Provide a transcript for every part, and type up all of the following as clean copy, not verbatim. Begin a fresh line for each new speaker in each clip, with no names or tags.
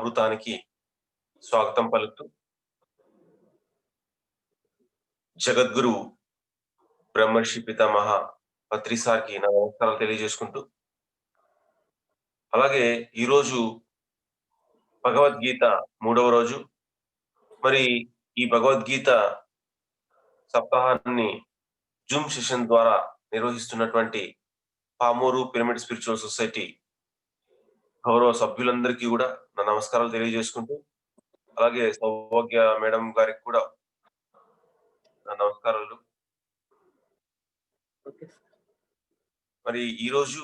అమృతానికి స్వాగతం పలుకుతూ జగద్గురు బ్రహ్మర్షి పితామహ పత్రి సార్కి నా నమస్కారాలు తెలియజేసుకుంటూ అలాగే ఈరోజు భగవద్గీత 3వ రోజు. మరి ఈ భగవద్గీత సప్తాహాన్ని జూమ్ సెషన్ ద్వారా నిర్వహిస్తున్నటువంటి పామూరు పిరమిడ్ స్పిరిచువల్ సొసైటీ గౌరవ సభ్యులందరికీ కూడా నా నమస్కారాలు తెలియజేసుకుంటూ అలాగే సౌభాగ్య మేడం గారికి కూడా నా నమస్కారాలు. మరి ఈరోజు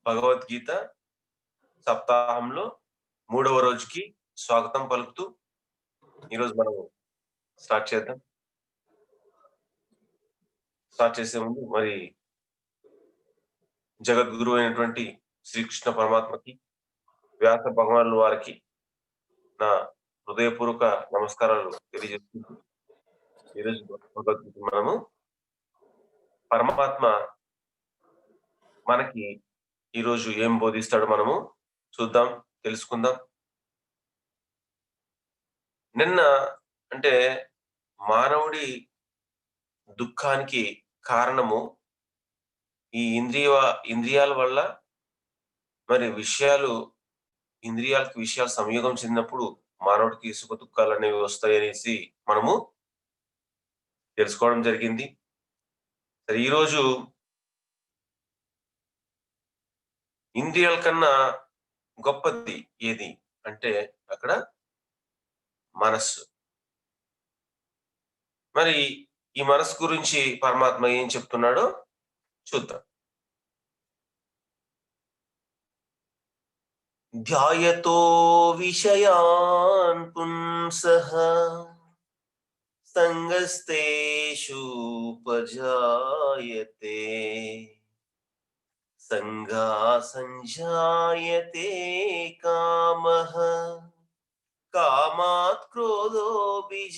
భగవద్గీత సప్తాహంలో 3వ రోజుకి స్వాగతం పలుకుతూ ఈరోజు మనం స్టార్ట్ చేద్దాం. స్టార్ట్ చేసే ముందు మరి జగద్గురు అయినటువంటి శ్రీకృష్ణ పరమాత్మకి, వ్యాస భగవానుల వారికి నా హృదయపూర్వక నమస్కారాలు తెలియజేసుకుంటూ ఈరోజు భగవద్గీత మనము పరమాత్మ మనకి ఈరోజు ఏం బోధిస్తాడో మనము చూద్దాం, తెలుసుకుందాం. నిన్న అంటే మానవుడి దుఃఖానికి కారణము ఈ ఇంద్రియాల వల్ల మరి ఇంద్రియాలకు విషయాలు సంయోగం చెందినప్పుడు మానవుడికి సుఖ దుఃఖాలు అనేవి వస్తాయనేసి మనము తెలుసుకోవడం జరిగింది. సరే, ఈరోజు ఇంద్రియాల కన్నా గొప్పది ఏది అంటే అక్కడ మనస్సు. మరి ఈ మనస్సు గురించి పరమాత్మ ఏం చెప్తున్నాడో చూద్దాం. ధ్యాయతో విషయాన్ పుంసః సంగస్తేషూపజాయతే సంగా సంజాయతే కామః కామాత్ క్రోధోభిజాయతే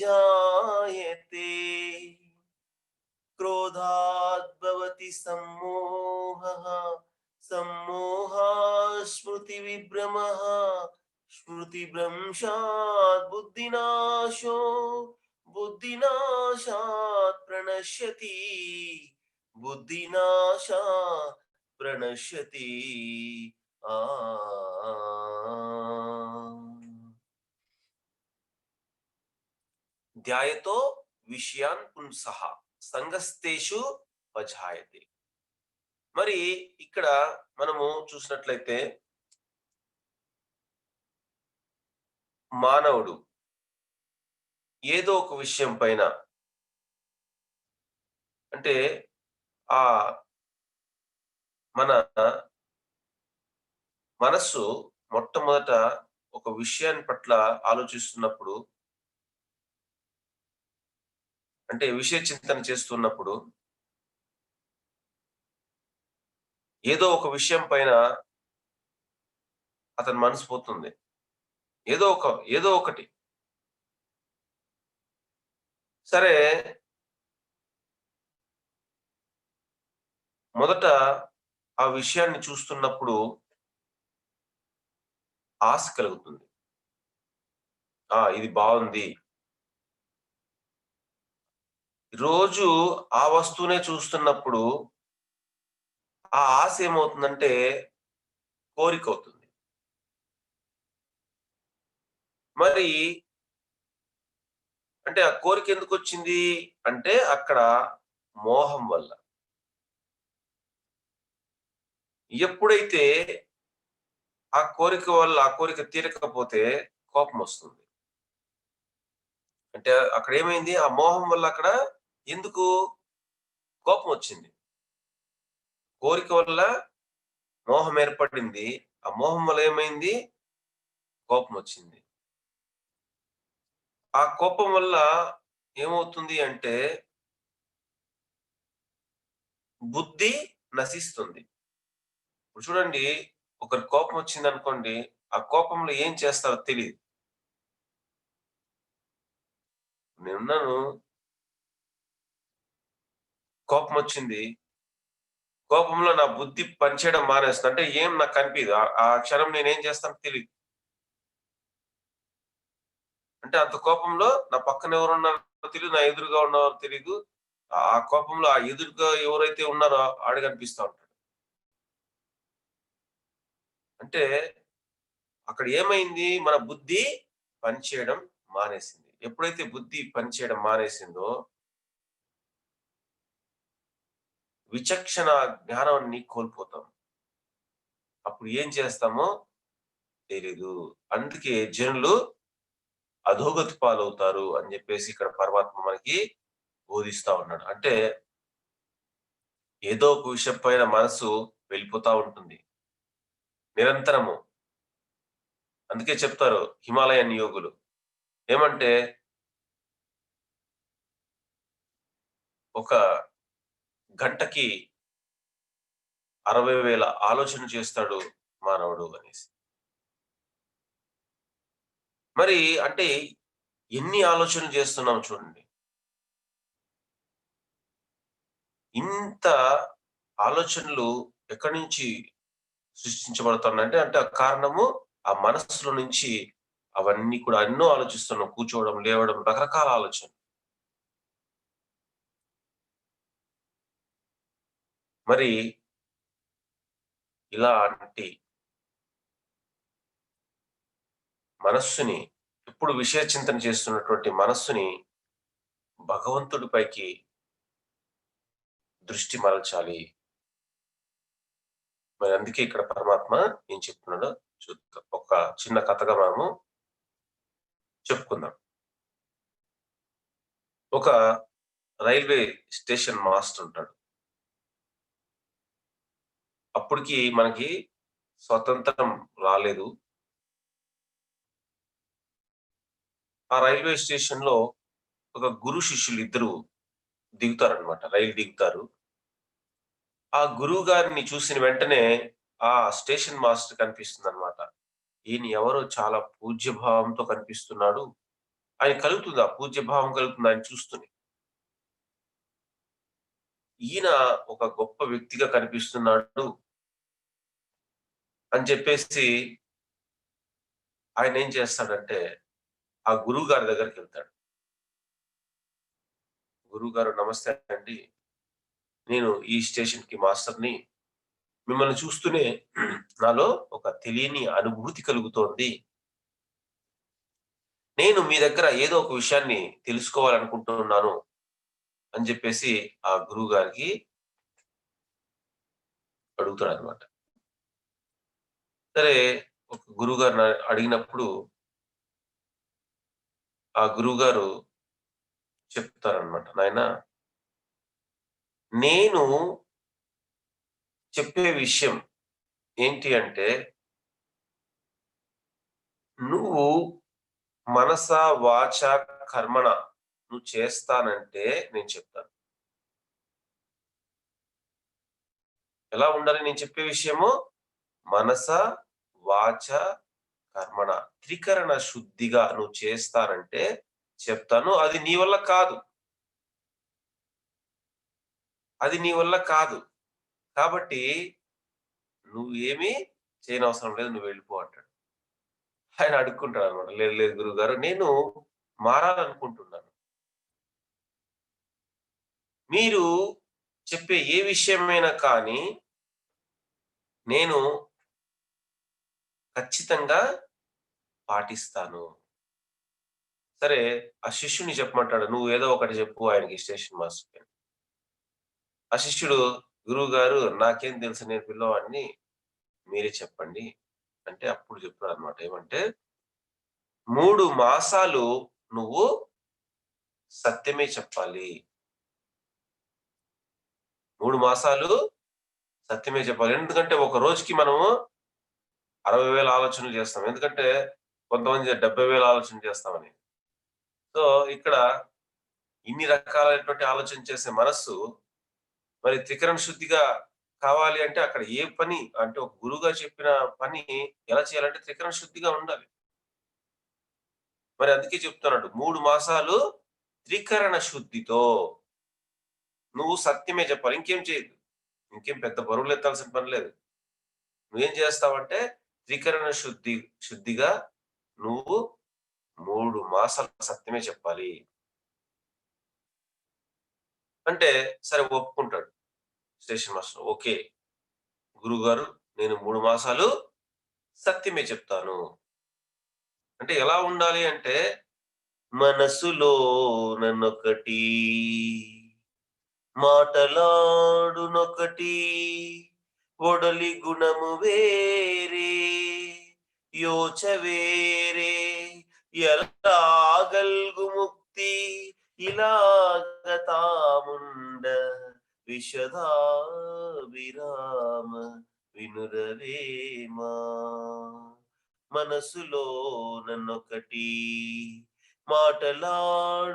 క్రోధాత్ భవతి సమ్మోహః సమ్మోహాత్ స్మృతి విభ్రమః స్మృతిభ్రంశాత్ బుద్ధినాశాత్ ప్రణశ్యతి. ధ్యాయతో విషయాన్ పుంసః సంగస్తేషు ఉపజాయతే. మరి ఇక్కడ మనము చూసినట్లయితే మానవుడు ఏదో ఒక విషయం పైన అంటే ఆ మన మనస్సు మొట్టమొదట ఒక విషయాన్ని పట్ల ఆలోచిస్తున్నప్పుడు అంటే విషయ చింతన చేస్తున్నప్పుడు ఏదో ఒక విషయం పైన అతని మనసు పోతుంది. ఏదో ఒకటి సరే, మొదట ఆ విషయాన్ని చూస్తున్నప్పుడు ఆశ కలుగుతుంది. ఇది బాగుంది. రోజు ఆ వస్తువునే చూస్తున్నప్పుడు ఆ ఆశ ఏమవుతుందంటే కోరిక అవుతుంది. మరి అంటే ఆ కోరిక ఎందుకు వచ్చింది అంటే అక్కడ మోహం వల్ల. ఎప్పుడైతే ఆ కోరిక తీరకపోతే కోపం వస్తుంది. అంటే అక్కడ ఏమైంది, ఆ మోహం వల్ల అక్కడ ఎందుకు కోపం వచ్చింది. కోరిక వల్ల మోహం ఏర్పడింది. ఆ మోహం వల్ల ఏమైంది, కోపం వచ్చింది. ఆ కోపం వల్ల ఏమవుతుంది అంటే బుద్ధి నశిస్తుంది. ఇప్పుడు చూడండి, ఒకరి కోపం వచ్చింది అనుకోండి, ఆ కోపంలో ఏం చేస్తారో తెలియదు. నేనున్నాను, కోపం వచ్చింది, కోపంలో నా బుద్ధి పనిచేయడం మానేస్తుంది. అంటే ఏం నాకు కనిపియదు. ఆ క్షణం నేనేం చేస్తానో తెలీదు. అంటే అంత కోపంలో నా పక్కన ఎవరున్నారో తెలీదు. నా ఎదురుగా ఉన్నవారో తెలీదు. ఆ కోపంలో ఆ ఎదురుగా ఎవరైతే ఉన్నారో ఆడు కనిపిస్తా ఉంటాడు. అంటే అక్కడ ఏమైంది? మన బుద్ధి పనిచేయడం మానేసింది. ఎప్పుడైతే బుద్ధి పనిచేయడం మానేసిందో, విచక్షణ జ్ఞానాన్ని కోల్పోతాం. అప్పుడు ఏం చేస్తామో తెలీదు. అందుకే జనులు అధోగతి పాలవుతారు అని జెప్పేసి ఇక్కడ పరమాత్మ మనకి బోధిస్తా ఉన్నాడు. అంటే ఏదో ఒక విషయం పైన మనసు వెళ్ళిపోతా ఉంటుంది. నిరంతరము. అందుకే చెప్తారు హిమాలయన్ యోగులు. ఏమంటే ఒక గంటకి 60,000 ఆలోచనలు చేస్తాడు మానవుడు అనేసి. మరి అంటే ఎన్ని ఆలోచనలు చేస్తున్నాం చూడండి. ఇంత ఆలోచనలు ఎక్కడి నుంచి సృష్టించబడుతున్నాయంటే అంటే ఆ కారణము ఆ మనస్సులో నుంచి అవన్నీ కూడా ఎన్నో ఆలోచిస్తున్నాం. కూర్చోవడం, లేవడం రకరకాల ఆలోచనలు. మరి ఇలాంటి మనస్సుని ఎప్పుడు విషయ చింతన చేస్తున్నటువంటి మనస్సుని భగవంతుడి పైకి దృష్టి మరల్చాలి. మరి అందుకే ఇక్కడ పరమాత్మ ఏం చెప్తున్నాడో చూద్దాం. ఒక చిన్న కథగా మనము చెప్పుకుందాం. ఒక రైల్వే స్టేషన్ మాస్టర్ ఉంటాడు. అప్పటికి మనకి స్వతంత్రం రాలేదు. ఆ రైల్వే స్టేషన్‌లో ఒక గురు శిష్యులిద్దరూ దిగుతారనమాట. రైలు దిగుతారు. ఆ గురువు గారిని చూసిన వెంటనే ఆ స్టేషన్ మాస్టర్ కనిపిస్తుందనమాట. ఈయన ఎవరో చాలా పూజ్య భావంతో కనిపిస్తున్నాడు. ఆయన కలుగుతుంది. ఆ పూజ్య భావం కలుగుతుంది ఆయన చూస్తూనే. ఈయన ఒక గొప్ప వ్యక్తిగా కనిపిస్తున్నాడు అని చెప్పేసి ఆయనేం చేస్తాడంటే, ఆ గురువు గారి దగ్గరికెళ్తాడు. గురువుగారు నమస్తే అండి. నేను ఈ స్టేషన్‌కి మాస్టర్‌ని. మిమ్మల్ని చూస్తూనే నాలో ఒక తెలియని అనుభూతి కలుగుతోంది. నేను మీ దగ్గర ఏదో ఒక విషయాన్ని తెలుసుకోవాలనుకుంటున్నాను అని జెప్పేసి ఆ గురువు గారికి అడుగుతాడనమాట. సరే ఒక గురువుగారిని అడిగినప్పుడు ఆ గురువుగారు చెప్తారనమాట. నాయనా నేను చెప్పే విషయం ఏంటి అంటే, నువ్వు మనస, వాచ, కర్మణ నువ్వు చేస్తానంటే నేను చెప్తాను. ఎలా ఉండాలి నేను చెప్పే విషయము? మనస, వాచ, కర్మణ త్రికరణ శుద్ధిగా నువ్వు చేస్తానంటే చెప్తాను. అది నీ వల్ల కాదు. అది నీ వల్ల కాదు. కాబట్టి నువ్వు ఏమి చేయనవసరం లేదు. నువ్వు వెళ్ళిపో అంటాడు. ఆయన అడుక్కుంటాడనమాట. లేదు లేదు గురువుగారు నేను మారాలనుకుంటున్నాను. మీరు చెప్పే ఏ విషయమైనా కానీ నేను ఖచ్చితంగా పాటిస్తాను. సరే ఆ శిష్యుడిని చెప్పమంటాడు. నువ్వు ఏదో ఒకటి చెప్పు ఆయనకి స్టేషన్ మాస్టర్‌కి. ఆ శిష్యుడు గురువుగారు నాకేం తెలుసు నేను పిల్లవాడిని. మీరే చెప్పండి. అంటే అప్పుడు చెప్తాడన్నమాట. ఏమంటే 3 మాసాలు నువ్వు సత్యమే చెప్పాలి. 3 మాసాలు సత్యమే చెప్పాలి. ఎందుకంటే ఒక రోజుకి మనము 60,000 ఆలోచనలు చేస్తాం. ఎందుకంటే కొంతమంది 70,000 ఆలోచనలు చేస్తామని. సో, ఇక్కడ ఇన్ని రకాలైనటువంటి ఆలోచన చేసే మనస్సు మరి త్రికరణ శుద్ధిగా కావాలి అంటే అక్కడ ఏ పని అంటే ఒక గురువుగా చెప్పిన పని ఎలా చేయాలంటే త్రికరణ శుద్ధిగా ఉండాలి. మరి అందుకే చెప్తున్నాడు 3 మాసాలు త్రికరణ శుద్ధితో నువ్వు సత్యమే చెప్పాలి. ఇంకేం చేయొద్దు. ఇంకేం పెద్ద బరువులు ఎత్తాల్సిన పని లేదు. నువ్వేం చేస్తావంటే త్రికరణ శుద్ధిగా నువ్వు 3 మాసాలు సత్యమే చెప్పాలి. అంటే సరే ఒప్పుకుంటాడు స్టేషన్ మాస్టర్. ఓకే. గురువుగారు నేను 3 మాసాలు సత్యమే చెప్తాను. అంటే ఎలా ఉండాలి అంటే మనసులో నన్నొకటి మాటలాడునొకటి ఒడలి గుణము వేరే యోచ వేరే ఎలాగల్గు ముక్తి ఇలాగ తాముండ విశదా విరామ వినురవేమా మనసులో నన్నొకటి మాటలాడునొకటి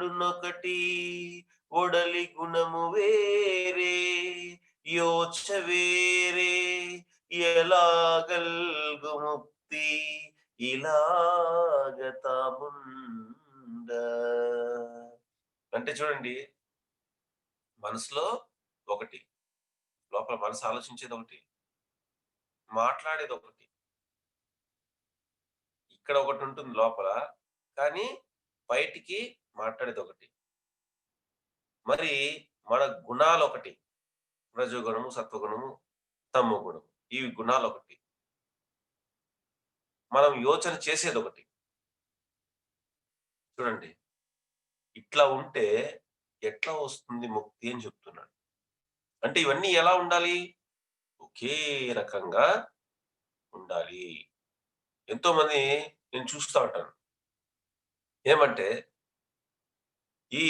ఒడలి గుణము వేరే యోచ వేరే ఎలాగల్గు ముక్తి ఇలాగ తాముండ. అంటే చూడండి, మనసులో ఒకటి, లోపల మనసు ఆలోచించేది ఒకటి, మాట్లాడేది ఒకటి, ఇక్కడ ఒకటి ఉంటుంది లోపల, కానీ బయటికి మాట్లాడేది ఒకటి. మరి మన గుణాలు ఒకటి, రజోగుణము, సత్వగుణము, తమో గుణము, ఈ గుణాలు ఒకటి, మనం యోచన చేసేది ఒకటి. చూడండి, ఇట్లా ఉంటే ఎట్లా వస్తుంది ముక్తి అని చెప్తున్నాడు. అంటే ఇవన్నీ ఎలా ఉండాలి? ఒకే రకంగా ఉండాలి. ఎంతో మంది నేను చూస్తా ఉంటాను. ఏమంటే ఈ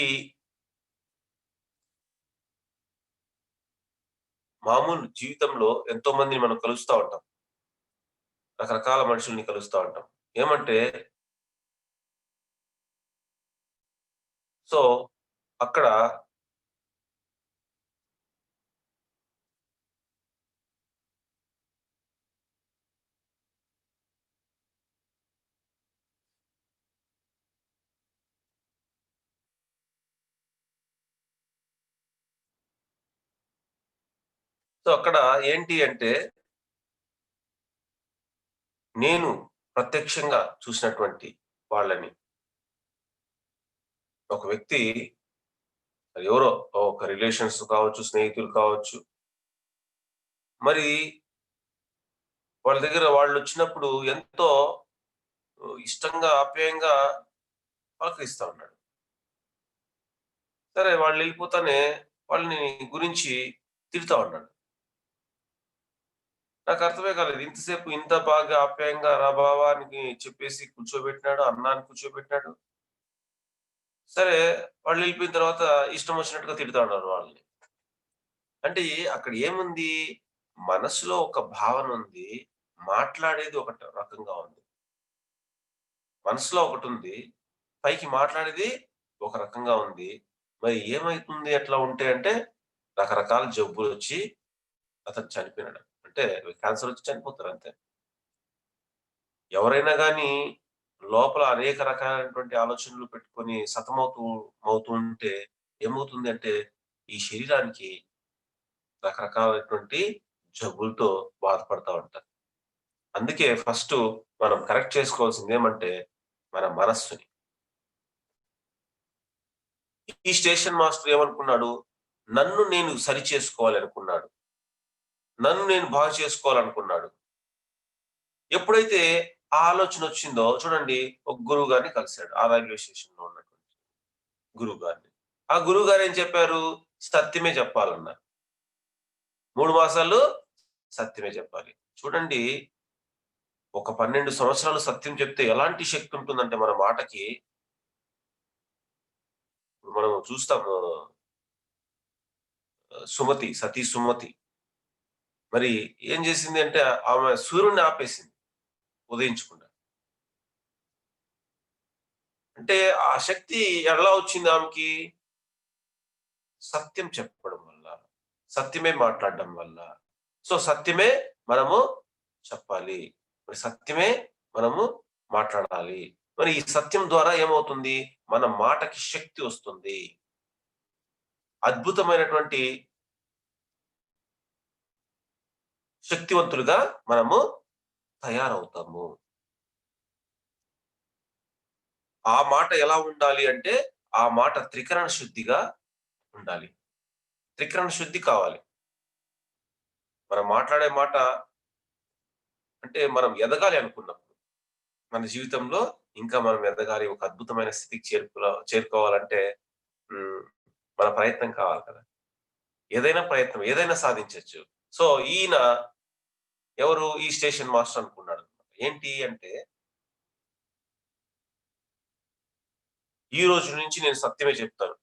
మామూలు జీవితంలో ఎంతో మందిని మనం కలుస్తా ఉంటాం. రకరకాల మనుషుల్ని కలుస్తా ఉంటాం. ఏమంటే సో, అక్కడ అక్కడ ఏంటి అంటే, నేను ప్రత్యక్షంగా చూసినటువంటి వాళ్ళని, ఒక వ్యక్తి ఎవరో ఒక రిలేషన్స్ కావచ్చు, స్నేహితులు కావచ్చు. మరి వాళ్ళ దగ్గర వాళ్ళొచ్చినప్పుడు ఎంతో ఇష్టంగా, ఆప్యాయంగా పలకరిస్తా ఉన్నాడు. సరే వాళ్ళెళ్ళిపోతానే వాళ్ళని గురించి తిడతా ఉన్నాడు. నాకర్థమే కాలేదు. ఇంతసేపు ఇంత బాగా ఆప్యాయంగా రా బావ అని చెప్పేసి కూర్చోబెట్టినాడు. అన్నాన్ని కూర్చోబెట్టినాడు. సరే వాళ్ళెళ్ళిపోయిన తర్వాత ఇష్టం వచ్చినట్టుగా తిడతా ఉన్నారు వాళ్ళని. అంటే అక్కడ ఏముంది? మనసులో ఒక భావన ఉంది. మాట్లాడేది ఒక రకంగా ఉంది. మనసులో ఒకటుంది. పైకి మాట్లాడేది ఒక రకంగా ఉంది. మరి ఏమైతుంది అట్లా ఉంటే అంటే, రకరకాల జబ్బులొచ్చి అతను చనిపోయినాడు. అంటే క్యాన్సర్ వచ్చి చనిపోతారు అంతే. ఎవరైనా గాని లోపల అనేక రకాలైనటువంటి ఆలోచనలు పెట్టుకొని అవుతూ ఉంటే ఏమవుతుంది అంటే, ఈ శరీరానికి రకరకాలైనటువంటి జబ్బులతో బాధపడతా ఉంటారు. అందుకే ఫస్టు మనం కరెక్ట్ చేసుకోవాల్సిందేమంటే మన మనస్సుని. ఈ స్టేషన్ మాస్టర్ ఏమనుకున్నాడు? నన్ను నేను సరిచేసుకోవాలనుకున్నాడు. నన్ను నేను బాగు చేసుకోవాలనుకున్నాడు. ఎప్పుడైతే ఆ ఆలోచనొచ్చిందో చూడండి, ఒక గురువు గారిని కలిసాడు. ఆ రైల్వే స్టేషన్‌లో ఉన్నటువంటి గురువు గారిని. ఆ గురువు గారు ఏం చెప్పారు? సత్యమే చెప్పాలన్నారు. 3 మాసాలు సత్యమే చెప్పాలి. చూడండి, ఒక 12 సంవత్సరాలు సత్యం చెప్తే ఎలాంటి శక్తి ఉంటుందంటే మన మాటకి, మనం చూస్తాము సుమతి, సతీ సుమతి. మరి ఏం చేసింది అంటే ఆమె సూర్యుడిని ఆపేసింది ఉదయించకుండా. అంటే ఆ శక్తి ఎలా వచ్చింది ఆమెకి? సత్యం చెప్పడం వల్ల. సత్యమే మాట్లాడడం వల్ల. సో, సత్యమే మనము చెప్పాలి. మరి సత్యమే మనము మాట్లాడాలి. మరి ఈ సత్యం ద్వారా ఏమవుతుంది? మన మాటకి శక్తి వస్తుంది. అద్భుతమైనటువంటి శక్తివంతులుగా మనము తయారవుతాము. ఆ మాట ఎలా ఉండాలి అంటే, ఆ మాట త్రికరణ శుద్ధిగా ఉండాలి. త్రికరణ శుద్ధి కావాలి. మనం మాట్లాడే మాట అంటే మనం ఎదగాలి అనుకున్నప్పుడు. మన జీవితంలో ఇంకా మనం ఎదగాలి. ఒక అద్భుతమైన స్థితికి చేరుకోవాలంటే హ్మ్. మన ప్రయత్నం కావాలి కదా! ఏదైనా ప్రయత్నం, ఏదైనా సాధించొచ్చు. సో, ఈయన ఎవరు ఈ స్టేషన్ మాస్టర్ అనుకున్నాడు. ఏంటి అంటే, ఈ రోజు నుంచి నేను సత్యమే చెప్తాను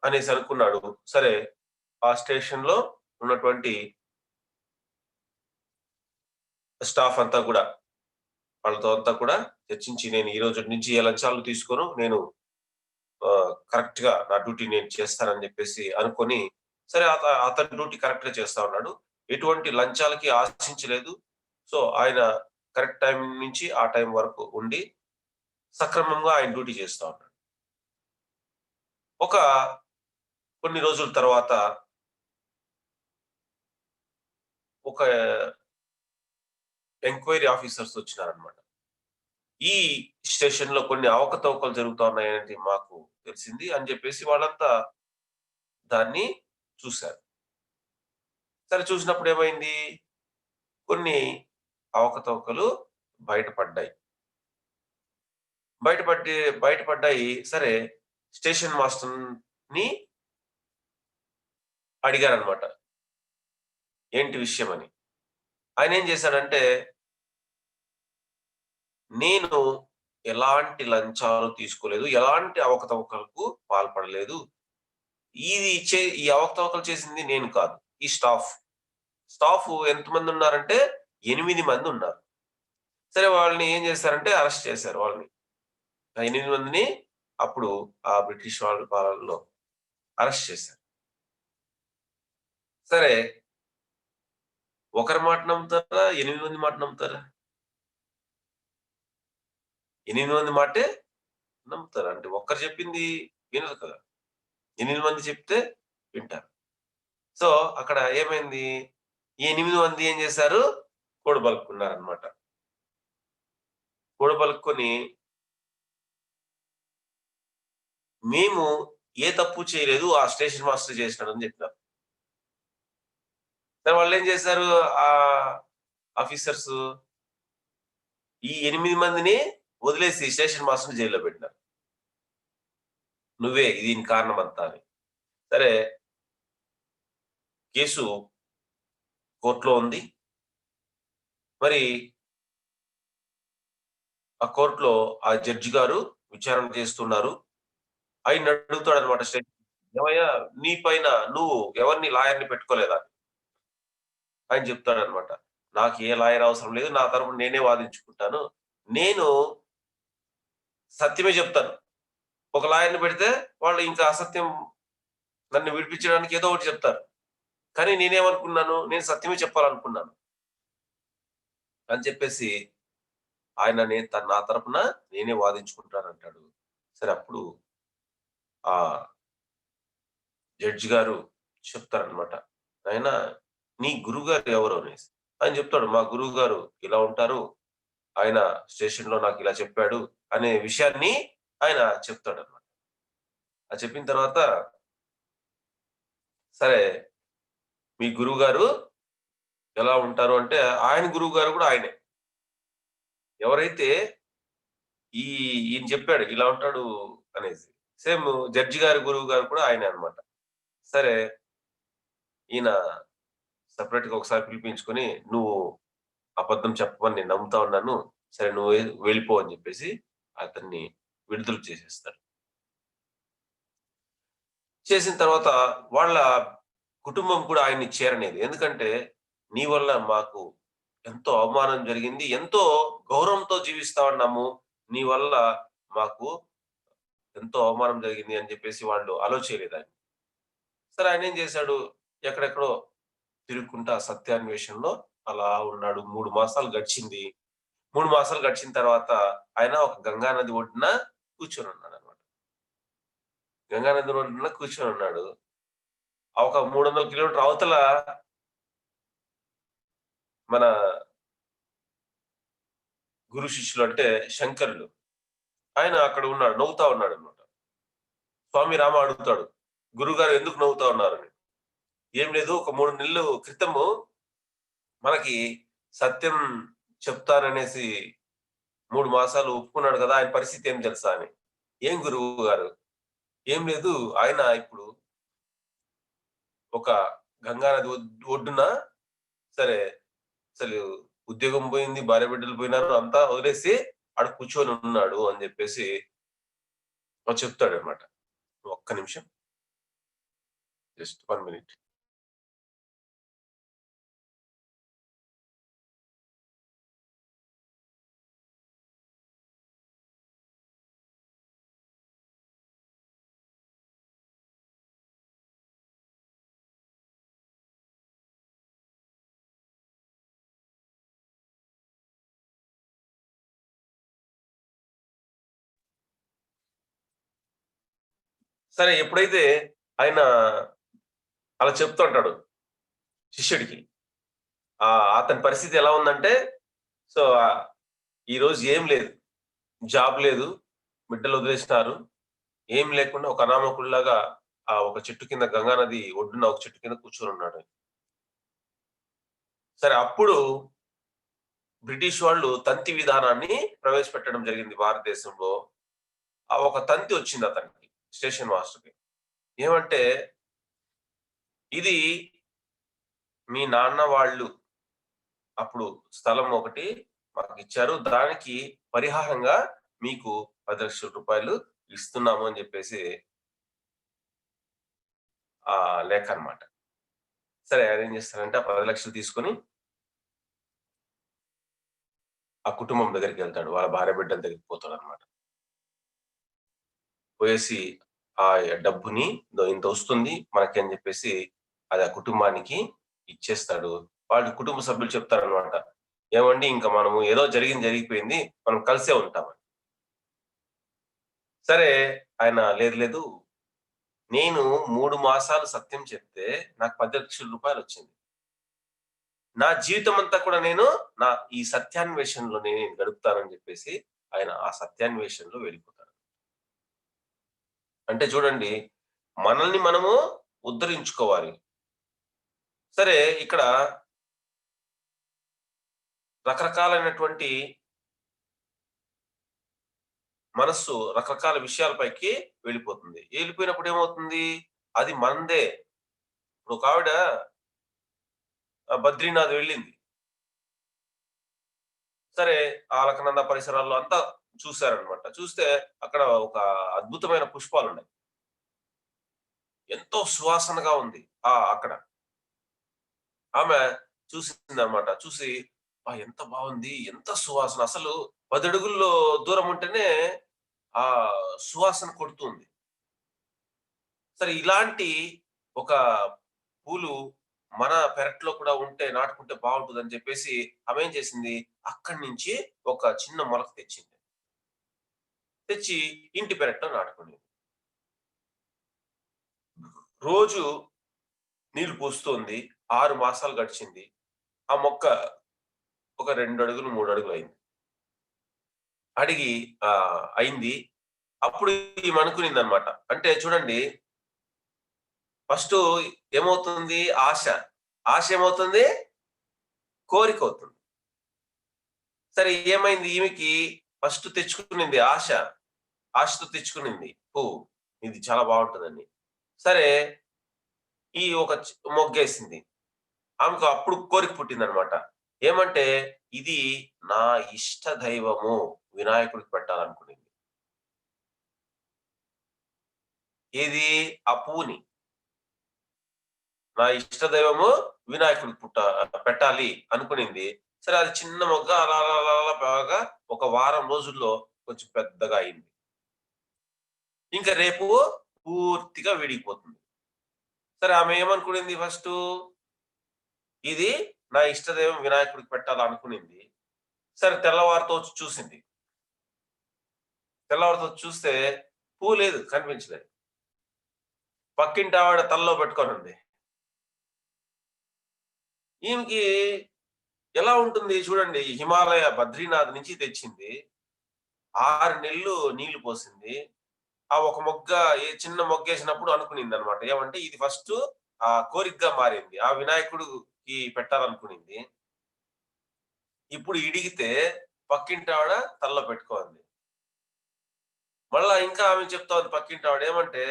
అనేసి అనుకున్నాడు. సరే, ఆ స్టేషన్‌లో ఉన్నటువంటి స్టాఫ్ అంతా గూడా వాళ్ళతో అంతా కూడా చర్చించి నేను ఈ రోజుటి నుంచి ఏ లంచాలు తీసుకోను. నేను కరెక్ట్‌గా నా డ్యూటీ నేను చేస్తానని జెప్పేసి అనుకోని, సరే అతని డ్యూటీ కరెక్ట్‌గా చేస్తా ఉన్నాడు. ఎటువంటి లంచాలకి ఆశించలేదు. సో, ఆయన కరెక్ట్ టైం నుంచి ఆ టైం వరకు ఉండి, సక్రమంగా ఆయన డ్యూటీ చేస్తా ఉన్నాడు. ఒక కొన్ని రోజుల తర్వాత ఒక ఎంక్వైరీ ఆఫీసర్స్ వచ్చినారనమాట. ఈ స్టేషన్‌లో కొన్ని అవకతవకలు జరుగుతా ఉన్నాయనేది మాకు తెలిసింది అని జెప్పేసి వాళ్ళంతా దాన్ని చూసారు. సరే చూసినప్పుడు ఏమైంది? కొన్ని అవకతవకలు బయటపడ్డాయి. బయటపట్టి బయటపడ్డాయి. సరే స్టేషన్ మాస్టర్‌ని అడిగారనమాట. ఏంటి విషయమని. ఆయనేం చేశాడంటే, "నేను ఎలాంటి లంచాలు తీసుకోలేదు. ఎలాంటి అవకతవకలకు పాల్పడలేదు. ఈ అవకతవకలు చేసింది నేను కాదు. ఈ స్టాఫ్. స్టాఫ్ ఎంతమందున్నారంటే 8 మందున్నారు." సరే వాళ్ళని ఏం చేశారంటే అరెస్ట్ చేశారు వాళ్ళని. ఆ 8 మందిని అప్పుడు ఆ బ్రిటిష్ వాళ్ళ పాలనలో అరెస్ట్ చేశారు. సరే ఒకరి మాట నమ్ముతారా? 8 మంది మాట నమ్ముతారా? 8 మంది మాటే నమ్ముతారు. అంటే ఒక్కరు చెప్పింది వినరు కదా! 8 మంది చెప్తే వింటారు. సో, అక్కడ ఏమైంది? ఈ 8 మంది ఏం చేశారు? కూడబలుక్కున్నారనమాట. కూడబలుక్కొని మేము ఏ తప్పు చేయలేదు. ఆ స్టేషన్ మాస్టర్ చేసినాడని చెప్పినారు. సరే వాళ్ళేం చేశారు? ఆహ్, ఆఫీసర్స్ ఈ 8 మందిని వదిలేసి స్టేషన్ మాస్టర్‌ని జైల్‌లో పెట్టినారు. నువ్వే దీనికి కారణమంతా అని. సరే కేసు కోర్ట్‌లో ఉంది. మరి ఆ కోర్ట్‌లో ఆ జడ్జి గారు విచారణ చేస్తున్నారు. ఆయన్నడుగుతాడనమాట "ఏమయ్యా నీ పైన నువ్వు ఎవరిని లాయర్‌ని పెట్టుకోలేదా?" ఆయన చెప్తాడనమాట. "నాకు ఏ లాయర్ అవసరం లేదు. నా తరపున నేనే వాదించుకుంటాను. నేను సత్యమే చెప్తాను. ఒక లాయర్‌ని పెడితే వాళ్ళు ఇంకా అసత్యం నన్ను విడిపించడానికి ఏదో ఒకటి చెప్తారు. కానీ నేనేమనుకున్నాను, నేను సత్యమే చెప్పాలనుకున్నాను." అని చెప్పేసి నా తరపున నేనే వాదించుకుంటానంటాడు. సరే అప్పుడు ఆ జడ్జి గారు చెప్తారనమాట. "నాయనా నీ గురువుగారు ఎవరు?" అనేసి. ఆయన చెప్తాడు, "మా గురువుగారు ఇలా ఉంటారు. ఆయన స్టేషన్‌లో నాకిలా చెప్పాడు" అనే విషయాన్ని ఆయన చెప్తాడనమాట. అది చెప్పిన తర్వాత, "సరే మీ గురువుగారు ఎలా ఉంటారు" అంటే, ఆయన గురువుగారు కూడా ఆయనే. ఎవరైతే ఈ ఈయన చెప్పాడు ఇలా ఉంటాడు అనేసి. సేమ్ జడ్జి గారి గురువు గారు కూడా ఆయనే అన్నమాట. సరే ఈయన సెపరేట్‌గా ఒకసారి పిలిపించుకొని, "నువ్వు అబద్ధం చెప్పవని నేను నమ్ముతా ఉన్నాను. సరే నువ్వు వెళ్ళిపో" అని చెప్పేసి అతన్ని విడుదల చేసేస్తాడు. చేసిన తర్వాత వాళ్ళ కుటుంబం కూడా ఆయన్ని చేరనీయదు. ఎందుకంటే, "నీ వల్ల మాకు ఎంతో అవమానం జరిగింది. ఎంతో గౌరవంతో జీవిస్తా ఉన్నాము. నీ వల్ల మాకు ఎంతో అవమానం జరిగింది" అని చెప్పేసి వాళ్ళు అలో చేయలేదాన్ని. సరే ఆయనేం చేశాడు, ఎక్కడెక్కడో తిరుక్కుంటా సత్యాన్వేషణలో అలా ఉన్నాడు. 3 మాసాలు గడిచింది. 3 మాసాలు గడిచిన తర్వాత ఆయన ఒక గంగా నది ఒడ్డున కూర్చొనున్నాడనమాట. గంగా నది ఒడ్డున కూర్చొనున్నాడు. ఆ ఒక 300 కిలోమీటర్ అవతల మన గురు శిష్యులు అంటే శంకరులు. ఆయన అక్కడ ఉన్నాడు. నవ్వుతా ఉన్నాడనమాట. స్వామి రామ అడుగుతాడు. గురువుగారు ఎందుకు నవ్వుతా ఉన్నారని. ఏం లేదు, ఒక 3 నెలలు క్రితము మనకి సత్యం చెప్తాననేసి 3 మాసాలు ఒప్పుకున్నాడు కదా! ఆయన పరిస్థితి ఏం తెలుసా అని. ఏం గురువుగారు? ఏం లేదు, ఆయన ఇప్పుడు ఒక గంగా నది ఒడ్డున సరే, అసలు ఉద్యోగం పోయింది, భార్య బిడ్డలు పోయినారు, అంతా వదిలేసి ఆడ కూర్చొని ఉన్నాడు అని చెప్పేసి చెప్తాడనమాట. ఒక్క నిమిషం. Just 1 minute. సరే, ఎప్పుడైతే ఆయన అలా చెప్తుంటాడు శిష్యుడికి. అతని పరిస్థితి ఎలా ఉందంటే, సో, ఈరోజు ఏం లేదు. జాబ్ లేదు. బిడ్డలు వదిలేసినారు. ఏం లేకుండా ఒక అనామకుడిలాగా ఒక చెట్టు కింద, గంగా నది ఒడ్డున ఒక చెట్టు కింద కూర్చొనున్నాడు. సరే, అప్పుడు బ్రిటిష్ వాళ్ళు తంతి విధానాన్ని ప్రవేశపెట్టడం జరిగింది భారతదేశంలో. ఒక తంతి వచ్చింది అతనికి, స్టేషన్ మాస్టర్‌కి. ఏమంటే, ఇది మీ నాన్న వాళ్ళు అప్పుడు స్థలం ఒకటి మాకిచ్చారు. దానికి పరిహారంగా మీకు రూ. 10,00,000 ఇస్తున్నాము అని జెప్పేసి లేఖ అన్నమాట. సరే, ఆయనేం జేస్తారంటే ఆ 10,00,000 తీసుకొని ఆ కుటుంబం దగ్గరికెళ్తాడు. వాళ్ళ భార్య బిడ్డల దగ్గరికి పోతాడన్నమాట. పోయేసి ఆ డబ్బుని ఇంతొస్తుంది మనకి అని జెప్పేసి అది ఆ కుటుంబానికి ఇచ్చేస్తాడు. వాళ్ళ కుటుంబ సభ్యులు చెప్తారన్నమాట. ఏవండీ, ఇంక మనము ఏదో జరిగింది జరిగిపోయింది. మనం కలిసే ఉంటామని. సరే, ఆయన లేదు లేదు, నేను 3 మాసాలు సత్యం చెప్తే నాకు రూ. 10,00,000 వచ్చింది. నా జీవితమంతా కూడా నేను ఈ సత్యాన్వేషణలోనే నేను గడుపుతానని జెప్పేసి ఆయన ఆ సత్యాన్వేషణలో వెళ్ళిపోతాడు. అంటే చూడండి, మనల్ని మనము ఉద్ధరించుకోవాలి. సరే, ఇక్కడ రకరకాలైనటువంటి మనస్సు రకరకాల విషయాల పైకి వెళ్ళిపోతుంది. వెళ్ళిపోయినప్పుడు ఏమవుతుంది? అది మనదే. ఇప్పుడు ఒకావిడ బద్రీనాథ్ వెళ్ళింది. సరే, ఆ అలకనంద పరిసరాల్లో అంతా చూసారనమాట. చూస్తే అక్కడ ఒక అద్భుతమైన పుష్పాలున్నాయి. ఎంతో సువాసనగా ఉంది అక్కడ. ఆమె చూసిందనమాట. చూసి ఎంత బావుంది! ఎంత సువాసన! అసలు 10 అడుగుల్లో దూరం ఉంటేనే ఆ సువాసన కొడుతుంది. సరే, ఇలాంటి ఒక పూలు మన పెరట్లో కూడా ఉంటే, నాటుకుంటే బావుంటదని చెప్పేసి ఆమేం చేసింది, అక్కడి నుంచి ఒక చిన్న మొలక తెచ్చింది. తెచ్చి ఇంటి పెరట్లో నాటుకుంది. రోజు నీళ్లు పోస్తోంది. 6 మాసాలు గడిచింది. ఆ మొక్క ఒక 2 అడుగులు, 3 అడుగులు అయింది. అడిగి అయింది. అప్పుడు ఈమె అనుకునిందన్నమాట. అంటే చూడండి, ఫస్టు ఏమవుతుంది? ఆశ. ఆశ ఏమవుతుంది? కోరికవుతుంది. సరే, ఏమైంది ఈమెకి? ఫస్ట్ తెచ్చుకునింది ఆశ. ఆశతో తెచ్చుకునింది పువ్వు. ఇది చాలా బావుంటదని. సరే, ఈ ఒక మొగ్గేసింది. ఆమెకు అప్పుడు కోరిక పుట్టిందనమాట. ఏమంటే, ఇది నా ఇష్ట దైవము, వినాయకుడికి పెట్టాలనుకునింది. ఏది? ఆ పువ్వుని. నా ఇష్ట దైవము వినాయకుడికి పెట్టాలి అనుకునింది. సరే, అది చిన్న మొగ్గ అలా అలా అలా అలా బాగా ఒక వారం రోజుల్లో కొంచెం పెద్దగా అయింది. ఇంక రేపు పూర్తిగా విడిగిపోతుంది. సరే, ఆమె ఏమనుకునింది ఫస్టు? ఇది నా ఇష్టదైవం వినాయకుడికి పెట్టాలనుకునింది. సరే, తెల్లవారితో వచ్చి చూసింది. తెల్లవారితో వచ్చి చూస్తే పువ్వు లేదు, కనిపించలేదు. పక్కింటి ఆవిడ తలలో పెట్టుకొనుంది. ఈమెకి ఎలా ఉంటుంది చూడండి, హిమాలయ బద్రీనాథ్ నుంచి తెచ్చింది. 6 నెలలు నీళ్లు పోసింది. ఆ ఒక మొగ్గ చిన్న మొగ్గేసినప్పుడు అనుకునిందనమాట. ఏమంటే ఇది ఫస్టు కోరికగా మారింది. ఆ వినాయకుడుకి పెట్టాలనుకునింది. ఇప్పుడు ఇడిగితే పక్కింటావిడ తలలో పెట్టుకోంది. మళ్ళా ఇంకా ఆమె చెప్తా ఉంది పక్కింటావిడ ఏమంటే,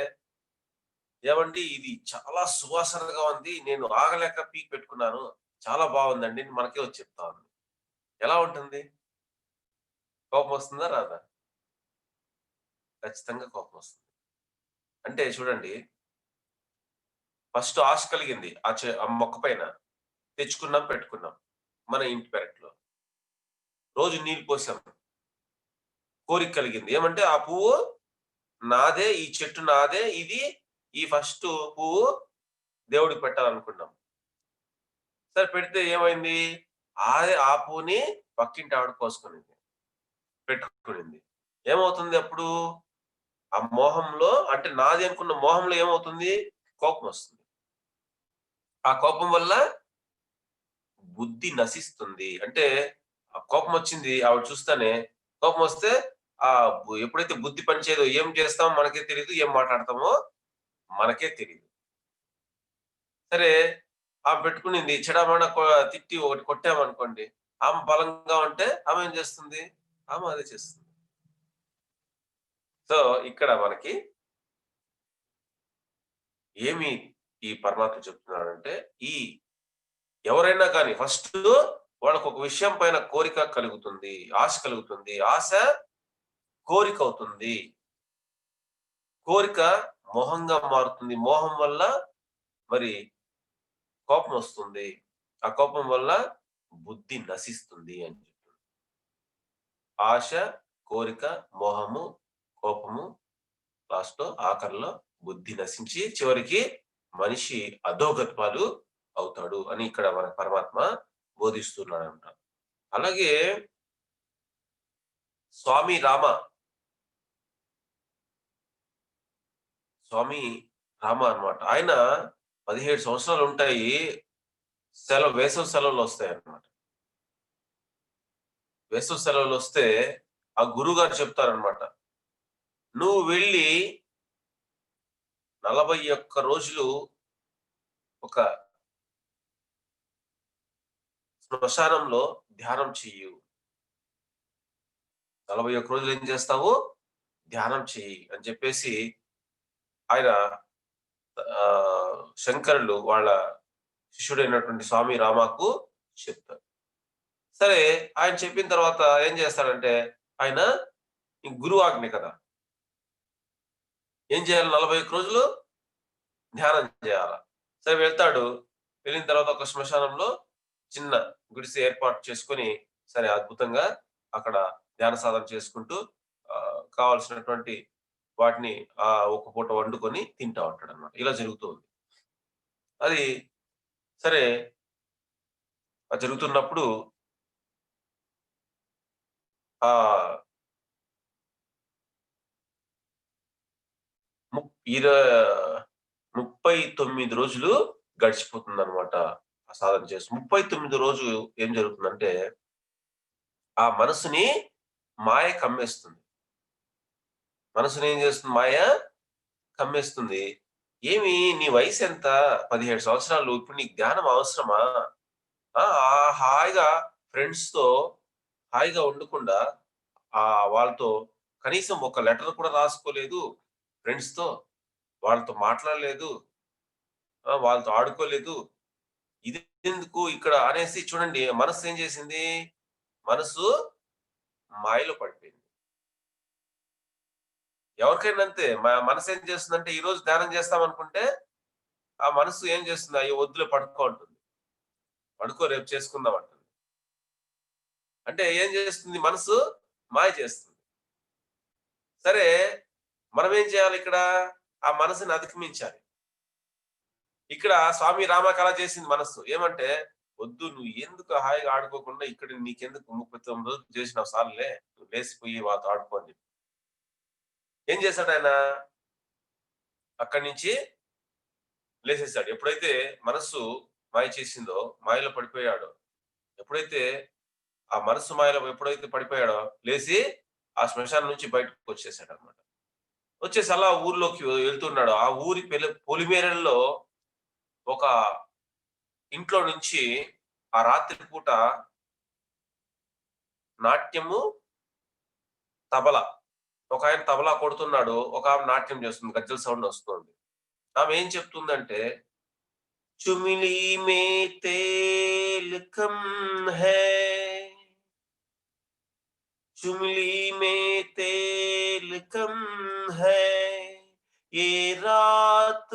"ఏవండీ ఇది చాలా సువాసనగా ఉంది. నేను ఆగలేక పీకి పెట్టుకున్నాను. చాలా బావుందండి" అని మనకే వచ్చి చెప్తా ఉంది. ఎలా ఉంటుంది? కోపమొస్తుందా? రాదా? ఖచ్చితంగా కోపమొస్తుంది. అంటే చూడండి, ఫస్ట్ ఆశ కలిగింది. ఆ మొక్క పైన. తెచ్చుకున్నాం, పెట్టుకున్నాం. మన ఇంటి పెరట్లో. రోజు నీళ్లు పోసాం. కోరిక కలిగింది. ఏమంటే ఆ పువ్వు నాదే, ఈ చెట్టు నాదే. ఈ ఫస్టు పువ్వు దేవుడికి పెట్టాలనుకున్నాం. సరే పెడితే ఏమైంది? ఆ పువ్వుని పక్కింటి ఆవిడ కోసుకునింది. పెట్టుకునింది. ఏమవుతుంది అప్పుడు? ఆ మోహంలో అంటే నాది అనుకున్న మోహంలో ఏమవుతుంది? కోపమొస్తుంది. ఆ కోపం వల్ల బుద్ధి నశిస్తుంది. అంటే కోపమొచ్చింది ఆవిడ చూస్తానే, కోపమొస్తే ఎప్పుడైతే బుద్ధి పనిచేయదో ఏం చేస్తామో మనకే తెలీదు. ఏం మాట్లాడతామో మనకే తెలీదు. సరే ఆమె పెట్టుకునింది. చెడామడా తిట్టి ఒకటి కొట్టామనుకోండి. ఆమె బలంగా ఉంటే ఆమె ఏం చేస్తుంది? ఆమె అదే చేస్తుంది. సో, ఇక్కడ మనకి ఏమి ఈ పరమాత్మ చెప్తున్నాడంటే, ఈ ఎవరైనా గాని ఫస్టు వాళ్ళకొక విషయం పైన కోరిక కలుగుతుంది. ఆశ కలుగుతుంది. ఆశ కోరికవుతుంది. కోరిక మోహంగా మారుతుంది. మోహం వల్ల మరి కోపమొస్తుంది. ఆ కోపం వల్ల బుద్ధి నశిస్తుంది అని చెప్తుంది. ఆశ, కోరిక, మోహము, కోపము లాస్ట్‌లో ఆఖరిలో బుద్ధి నశించి చివరికి మనిషి అధోగతి పాలు అవుతాడు అని ఇక్కడ మన పరమాత్మ బోధిస్తున్నాడంట. అలాగే స్వామి రామ, స్వామి రామ అన్నమాట. ఆయన 17 సంవత్సరాలుంటాయి. వేసవి సెలవులొస్తాయన్నమాట. వేసవి సెలవులొస్తే ఆ గురువుగారు చెప్తారన్నమాట. "నువ్వు వెళ్లి 41 రోజులు ఒక శ్మశానంలో ధ్యానం చెయ్యు. 41 రోజులు ఏం చేస్తావు? ధ్యానం చెయ్యి" అని చెప్పేసి ఆయన శంకరులు వాళ్ళ శిష్యుడైనటువంటి స్వామి రామాకు చెప్తారు. సరే ఆయన చెప్పిన తర్వాత ఏం చేస్తాడంటే, ఆయన గురువు ఆజ్ఞ కదా! ఏం చేయాలి 41 రోజులు? ధ్యానం చేయాల. సరే వెళ్తాడు. వెళ్ళిన తర్వాత ఒక శ్మశానంలో చిన్న గుడిసె ఏర్పాటు చేసుకొని, సరే అద్భుతంగా అక్కడ ధ్యాన సాధన చేసుకుంటూ కావాల్సినటువంటి వాటిని ఒక పూట వండుకొని తింటా ఉంటాడన్నమాట. ఇలా జరుగుతూ ఉంది. అది సరే అది జరుగుతున్నప్పుడు ఆహ్, ముప్ ఇర 39 రోజులు గడిచిపోతుందన్నమాట. ఆ సాధన చేసి. 39 రోజు ఏం జరుగుతుందంటే, ఆ మనసుని మాయ కమ్మేస్తుంది. మనసుని ఏం చేస్తుంది మాయ? కమ్మేస్తుంది. "ఏమి నీ వయసెంత? 17 సంవత్సరాలు. ఇప్పుడు నీకు ధ్యానం అవసరమా? హాయిగా ఫ్రెండ్స్‌తో హాయిగా ఉండకుండా వాళ్ళతో కనీసం ఒక లెటర్ కూడా రాసుకోలేదు ఫ్రెండ్స్‌తో. వాళ్ళతో మాట్లాడలేదు. వాళ్ళతో ఆడుకోలేదు. ఇదెందుకు ఇక్కడ" అనేసి చూడండి మనస్సు ఏం చేసింది? మనసు మాయలో పడిపోయింది. ఎవరికైనా అంతే. మనసేం చేస్తుందంటే ఈరోజు ధ్యానం చేస్తామనుకుంటే, ఆ మనసు ఏం చేస్తుంది? అయ్యో! వద్దులే పడుకో అంటుంది. పడుకో రేపు చేసుకుందాం అంటుంది. అంటే ఏం చేస్తుంది మనసు? మాయ చేస్తుంది. సరే మనమేం చేయాలిక్కడ? ఆ మనసుని అధిగమించాలి. ఇక్కడ స్వామి రామాకు అలా చేసింది మనస్సు. ఏమంటే, "వద్దు నువ్వు ఎందుకు హాయిగా ఆడుకోకుండా ఇక్కడ నీకెందుకు 39 రోజులు చేసినావు సాలులే. నువ్వు లేసిపోయి వాళ్ళతో ఆడుకో" అని చెప్పి. ఏం చేశాడాయన? అక్కడి నుంచి లేసేసాడు. ఎప్పుడైతే మనస్సు మాయ చేసిందో, మాయలో పడిపోయాడో, ఎప్పుడైతే ఆ మనసు మాయలో ఎప్పుడైతే పడిపోయాడో లేచి ఆ శ్మశానం నుంచి బయటకు వచ్చేసాడనమాట. వచ్చేసి అలా ఊర్లోకి వెళ్తున్నాడు. ఆ ఊరి పొలిమేరల్లో ఒక ఇంట్లో నుంచి ఆ రాత్రి పూట నాట్యము, తబల. ఒకాయన తబలా కొడుతున్నాడు. ఒకామె నాట్యం చేస్తుంది. గజ్జెల సౌండ్ వస్తుంది. ఆమె ఏం చెప్తుందంటే, "చుమిలీ మే తేల్ కమ్ హై, चुमली में तेल कम है, ये रात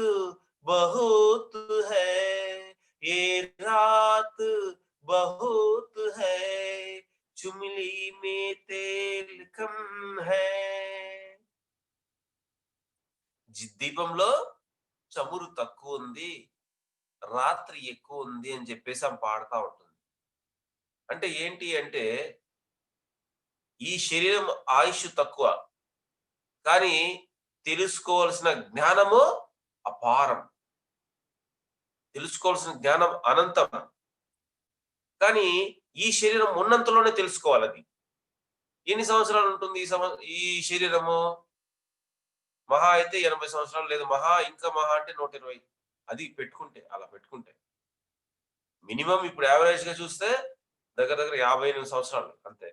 बहुत है, ये रात बहुत है, चुमली में तेल कम है." దీపంలో చమురు తక్కువ ఉంది, రాత్రి ఎక్కువ ఉంది అని చెప్పేసి ఆమె పాడుతా ఉంటుంది. అంటే ఏంటి అంటే, ఈ శరీరం ఆయుష్ తక్కువ. కానీ తెలుసుకోవాల్సిన జ్ఞానము అపారం. తెలుసుకోవాల్సిన జ్ఞానం అనంతం. కానీ ఈ శరీరం ఉన్నంతలోనే తెలుసుకోవాలది. ఎన్ని సంవత్సరాలు ఉంటుంది ఈ శరీరము? మహా అయితే 80 సంవత్సరాలు, లేదు ఇంకా మహా అంటే 120. అది పెట్టుకుంటే, అలా పెట్టుకుంటే. మినిమమ్ ఇప్పుడు యావరేజ్‌గా చూస్తే దగ్గర దగ్గర 58 సంవత్సరాలు అంతే.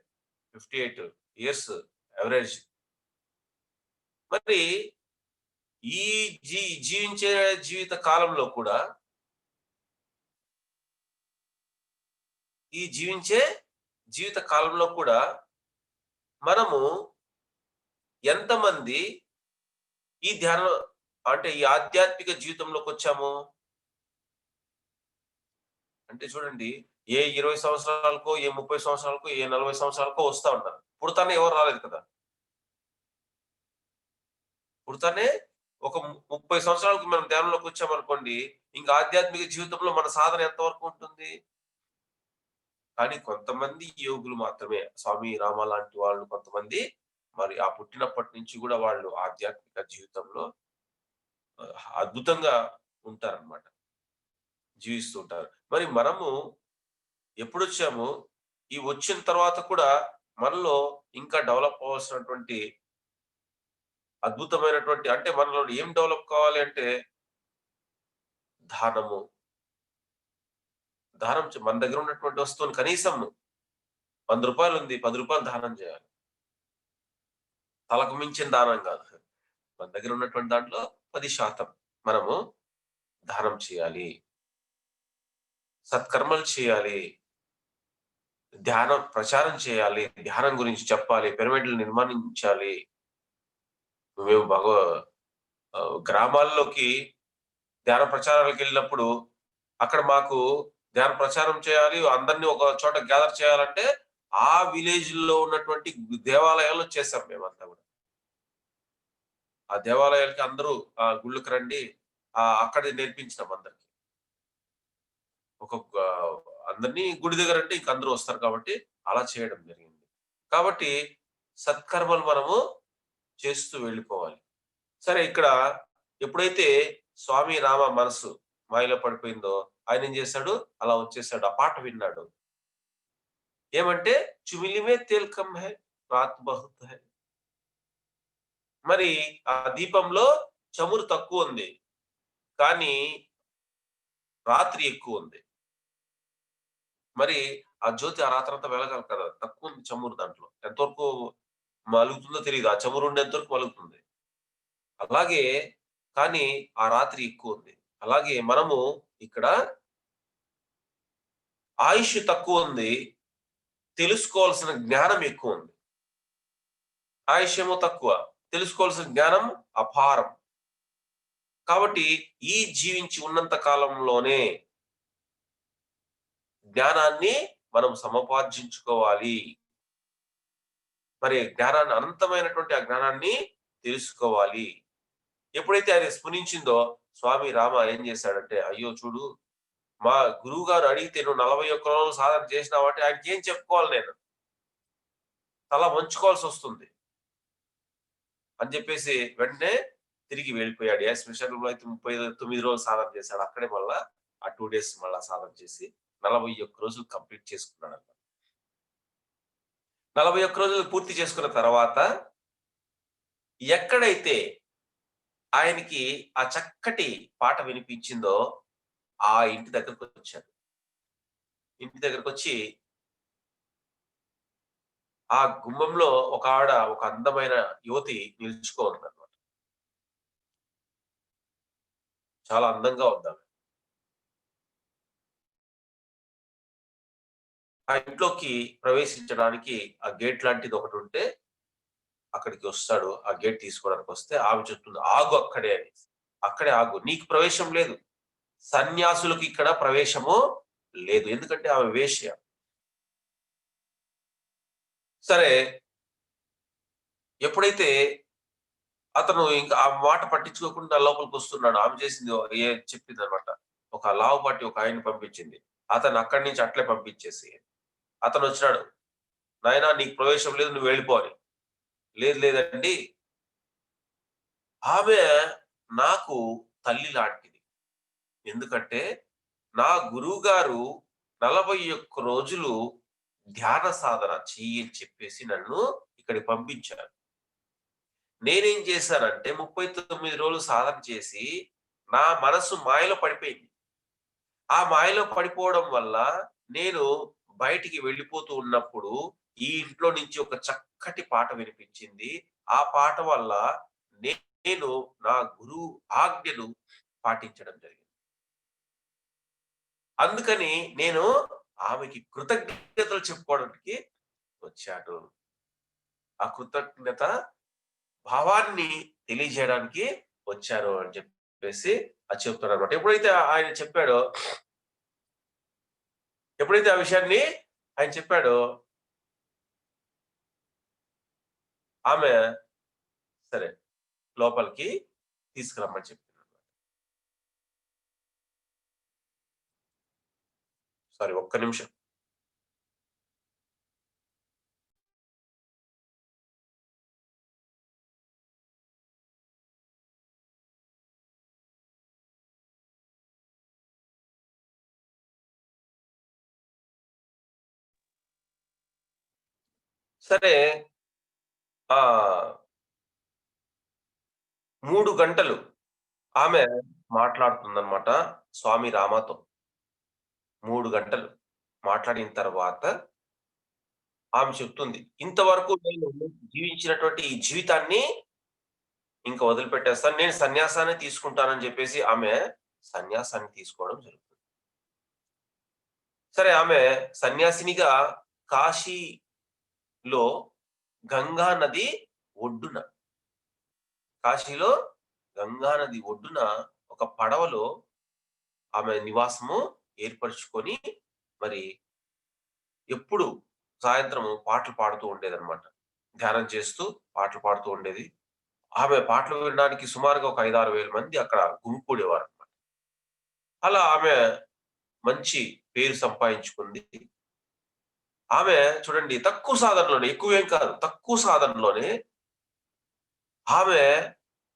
58 ఇయర్స్ యావరేజ్. మరి ఈ జీవించే జీవిత కాలంలో కూడా జీవించే జీవిత కాలంలో కూడా మనము ఎంతమంది ఈ ధ్యానం అంటే ఈ ఆధ్యాత్మిక జీవితంలోకొచ్చాము? అంటే చూడండి, ఏ 20 సంవత్సరాలకో, ఏ 30 సంవత్సరాలకో, ఏ 40 సంవత్సరాలకో వస్తా ఉంటారు. పుడతానే ఎవరు రాలేదు కదా! పుడతానే ఒక 30 సంవత్సరాలకు మనం ధ్యానంలోకొచ్చామనుకోండి, ఇంక ఆధ్యాత్మిక జీవితంలో మన సాధన ఎంత వరకు ఉంటుంది? కానీ కొంతమంది యోగులు మాత్రమే, స్వామి రామ లాంటి వాళ్ళు కొంతమంది మరి ఆ పుట్టినప్పటి నుంచి గూడా వాళ్ళు ఆధ్యాత్మిక జీవితంలో అద్భుతంగా ఉంటారనమాట. జీవిస్తూ ఉంటారు. మరి మనము ఎప్పుడొచ్చామో, ఈ వచ్చిన తర్వాత కూడా మనలో ఇంకా డెవలప్ అవ్వాల్సినటువంటి అద్భుతమైనటువంటి అంటే మనలో ఏం డెవలప్ కావాలి అంటే దానము. దానం మన దగ్గర ఉన్నటువంటి వస్తువుని కనీసం రూ. 100 ఉంది. రూ. 10 దానం చేయాలి. తలకు మించిన దానం కాదు. మన దగ్గర ఉన్నటువంటి దాంట్లో 10% మనము దానం చేయాలి. సత్కర్మలు చేయాలి. ధ్యానం ప్రచారం చేయాలి. ధ్యానం గురించి చెప్పాలి. పిరమిడ్‌లు నిర్మాణించాలి. మేము గ్రామాల్లోకి ధ్యాన ప్రచారాలకెళ్ళినప్పుడు అక్కడ మాకు ధ్యాన ప్రచారం చేయాలి. అందరిని ఒక చోట గ్యాదర్ చేయాలంటే ఆ విలేజ్‌లో ఉన్నటువంటి దేవాలయాల్లో చేసాం మేమంతా గూడా. ఆ దేవాలయాలకి అందరూ గుళ్ళకి రండి. అక్కడే నేర్పించినాం అందరికి. ఒక అందరిని గుడి దగ్గరంటే ఇంక అందరూ వస్తారు కాబట్టి అలా చేయడం జరిగింది. కాబట్టి సత్కర్మలు మనము చేస్తూ వెళ్ళిపోవాలి. సరే ఇక్కడ ఎప్పుడైతే స్వామి రామ మనసు మాయలో పడిపోయిందో ఆయన ఏం చేశాడు? అలా వచ్చేసాడు. ఆ పాట విన్నాడు. ఏమంటే 'చుమిలి మే తేల్ కమ్ హై, రాత్ బహుత్ హై.' మరి ఆ దీపంలో చమురు తక్కువుంది. కానీ రాత్రి ఎక్కువుంది. మరి ఆ జ్యోతి ఆ రాత్రంతా వెలగాలి కదా! తక్కువుంది చమురు దాంట్లో. ఎంతవరకు మలుగుతుందో తెలీదు. ఆ చమురు ఉండేంత వరకు మలుగుతుంది. అలాగే కానీ ఆ రాత్రి ఎక్కువుంది. అలాగే మనము ఇక్కడ ఆయుష్ తక్కువుంది. తెలుసుకోవాల్సిన జ్ఞానం ఎక్కువుంది. ఆయుష్ ఏమో తక్కువ. తెలుసుకోవాల్సిన జ్ఞానం అపారం. కాబట్టి ఈ జీవించి ఉన్నంత కాలంలోనే జ్ఞానాన్ని మనం సముపార్జించుకోవాలి. మరి జ్ఞానాన్ని అనంతమైనటువంటి ఆ జ్ఞానాన్ని తెలుసుకోవాలి. ఎప్పుడైతే ఆయన స్ఫురించిందో స్వామి రామ ఏం చేశాడంటే, అయ్యో చూడు మా గురువుగారు అడిగితే నువ్వు 41 రోజులు సాధన చేసినావంటే ఆయనకేం చెప్పుకోవాలి నేను? తల వంచుకోవాల్సొస్తుంది. అని చెప్పేసి వెంటనే తిరిగి వెళ్ళిపోయాడు. శ్మశానంలో అయితే 39 రోజులు సాధన చేశాడు. అక్కడే మళ్ళా ఆ 2 డేస్ మళ్ళా సాధన చేసి 41 రోజులు కంప్లీట్ చేసుకున్నాడన్నమాట. 41 రోజులు పూర్తి చేసుకున్న తర్వాత ఎక్కడైతే ఆయనకి ఆ చక్కటి పాట వినిపించిందో ఆ ఇంటి దగ్గరకొచ్చాడు. ఇంటి దగ్గరకొచ్చి ఆ గుమ్మంలో ఒక ఆవిడ, ఒక అందమైన యువతి నిలుచుకోనుందన్నమాట. చాలా అందంగా ఉందామె. ఆ ఇంట్లోకి ప్రవేశించడానికి ఆ గేట్ లాంటిది ఒకటుంటే అక్కడికి వస్తాడు. ఆ గేట్ తీసుకోవడానికొస్తే ఆమె చెప్తుంది, "ఆగు అక్కడే" అని. "అక్కడే ఆగు. నీకు ప్రవేశం లేదు. సన్యాసులకు ఇక్కడ ప్రవేశము లేదు." ఎందుకంటే ఆమె వేశ్య. సరే, ఎప్పుడైతే అతను ఇంకా ఆ మాట పట్టించుకోకుండా లోపలికొస్తున్నాడు. ఆమె చేసింది చెప్పిందనమాట. ఒక లావుపాటి ఒక ఆయన్ని పంపించింది. అతన్ని అక్కడి నుంచి అట్లే పంపించేసి, అతనొచ్చినాడు. "నాయనా నీకు ప్రవేశం లేదు. నువ్వు వెళ్ళిపో" అని. "లేదు లేదండి, ఆమె నాకు తల్లి లాంటిది. ఎందుకంటే నా గురువుగారు 41 రోజులు ధ్యాన సాధన చెయ్యి అని చెప్పేసి నన్ను ఇక్కడికి పంపించారు. నేనేం చేశానంటే 39 రోజులు సాధన చేసి నా మనసు మాయలో పడిపోయింది. ఆ మాయలో పడిపోవడం వల్ల నేను బయటికి వెళ్ళిపోతూ ఉన్నప్పుడు ఈ ఇంట్లో నుంచి ఒక చక్కటి పాట వినిపించింది. ఆ పాట వల్ల నేను నా గురువు ఆజ్ఞను పాటించడం జరిగింది. అందుకని నేను ఆమెకి కృతజ్ఞతలు చెప్పుకోవడానికి వచ్చాను. ఆ కృతజ్ఞత భావాన్ని తెలియజేయడానికి వచ్చారు అని చెప్పేసి అది చెప్తున్నారన్నమాట. ఎప్పుడైతే ఆయన చెప్పాడో, ఎప్పుడైతే ఆ విషయాన్ని ఆయన చెప్పాడో, ఆమె సరే లోపలికి తీసుకురమ్మని చెప్పిందన్నమాట. సారీ, ఒక్క నిమిషం. సరే, ఆహ్, 3 గంటలు ఆమె మాట్లాడుతుందన్నమాట స్వామి రామాతో. 3 గంటలు మాట్లాడిన తర్వాత ఆమె చెప్తుంది, "ఇంతవరకు నేను జీవించినటువంటి ఈ జీవితాన్ని ఇంక వదిలిపెట్టేస్తాను. నేను సన్యాసాన్ని తీసుకుంటానని" చెప్పేసి ఆమె సన్యాసాన్ని తీసుకోవడం జరుగుతుంది. సరే, ఆమె సన్యాసినిగా కాశీలో గంగా నది ఒడ్డున, కాశీలో గంగా నది ఒడ్డున ఒక పడవలో ఆమె నివాసము ఏర్పరుచుకొని, మరి ఎప్పుడు సాయంత్రము పాటలు పాడుతూ ఉండేదన్నమాట. ధ్యానం చేస్తూ పాటలు పాడుతూ ఉండేది. ఆమె పాటలు వినడానికి సుమారుగా ఒక 5, 6 వేల మంది అక్కడ గుమికూడేవారన్నమాట. అలా ఆమె మంచి పేరు సంపాదించుకుంది. ఆమె చూడండి, తక్కువ సాధనలోనే, ఎక్కువేం కాదు, తక్కువ సాధనలోనే ఆమె,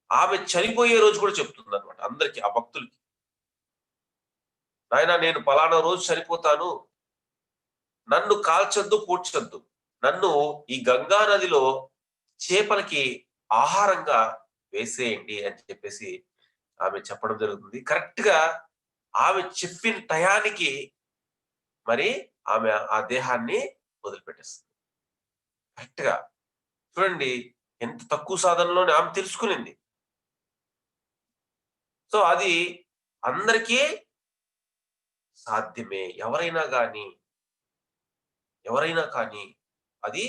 ఆమె చనిపోయే రోజు కూడా చెప్తుందన్నమాట అందరికి, ఆ భక్తులకి. "నాయనా నేను పలానా రోజు చనిపోతాను. నన్ను కాల్చొద్దు, పూడ్చొద్దు. నన్ను ఈ గంగా నదిలో చేపలకి ఆహారంగా వేసేయండి" అని చెప్పేసి ఆమె చెప్పడం జరుగుతుంది. కరెక్ట్‌గా ఆమె చెప్పిన టయానికి మరి ఆమె ఆ దేహాన్ని వదిలిపెట్టేస్తుంది. కరెక్ట్‌గా. చూడండి, ఎంత తక్కువ సాధనలోనే ఆమె తెలుసుకునింది. సో, అది అందరికీ సాధ్యమే. ఎవరైనా కానీ అది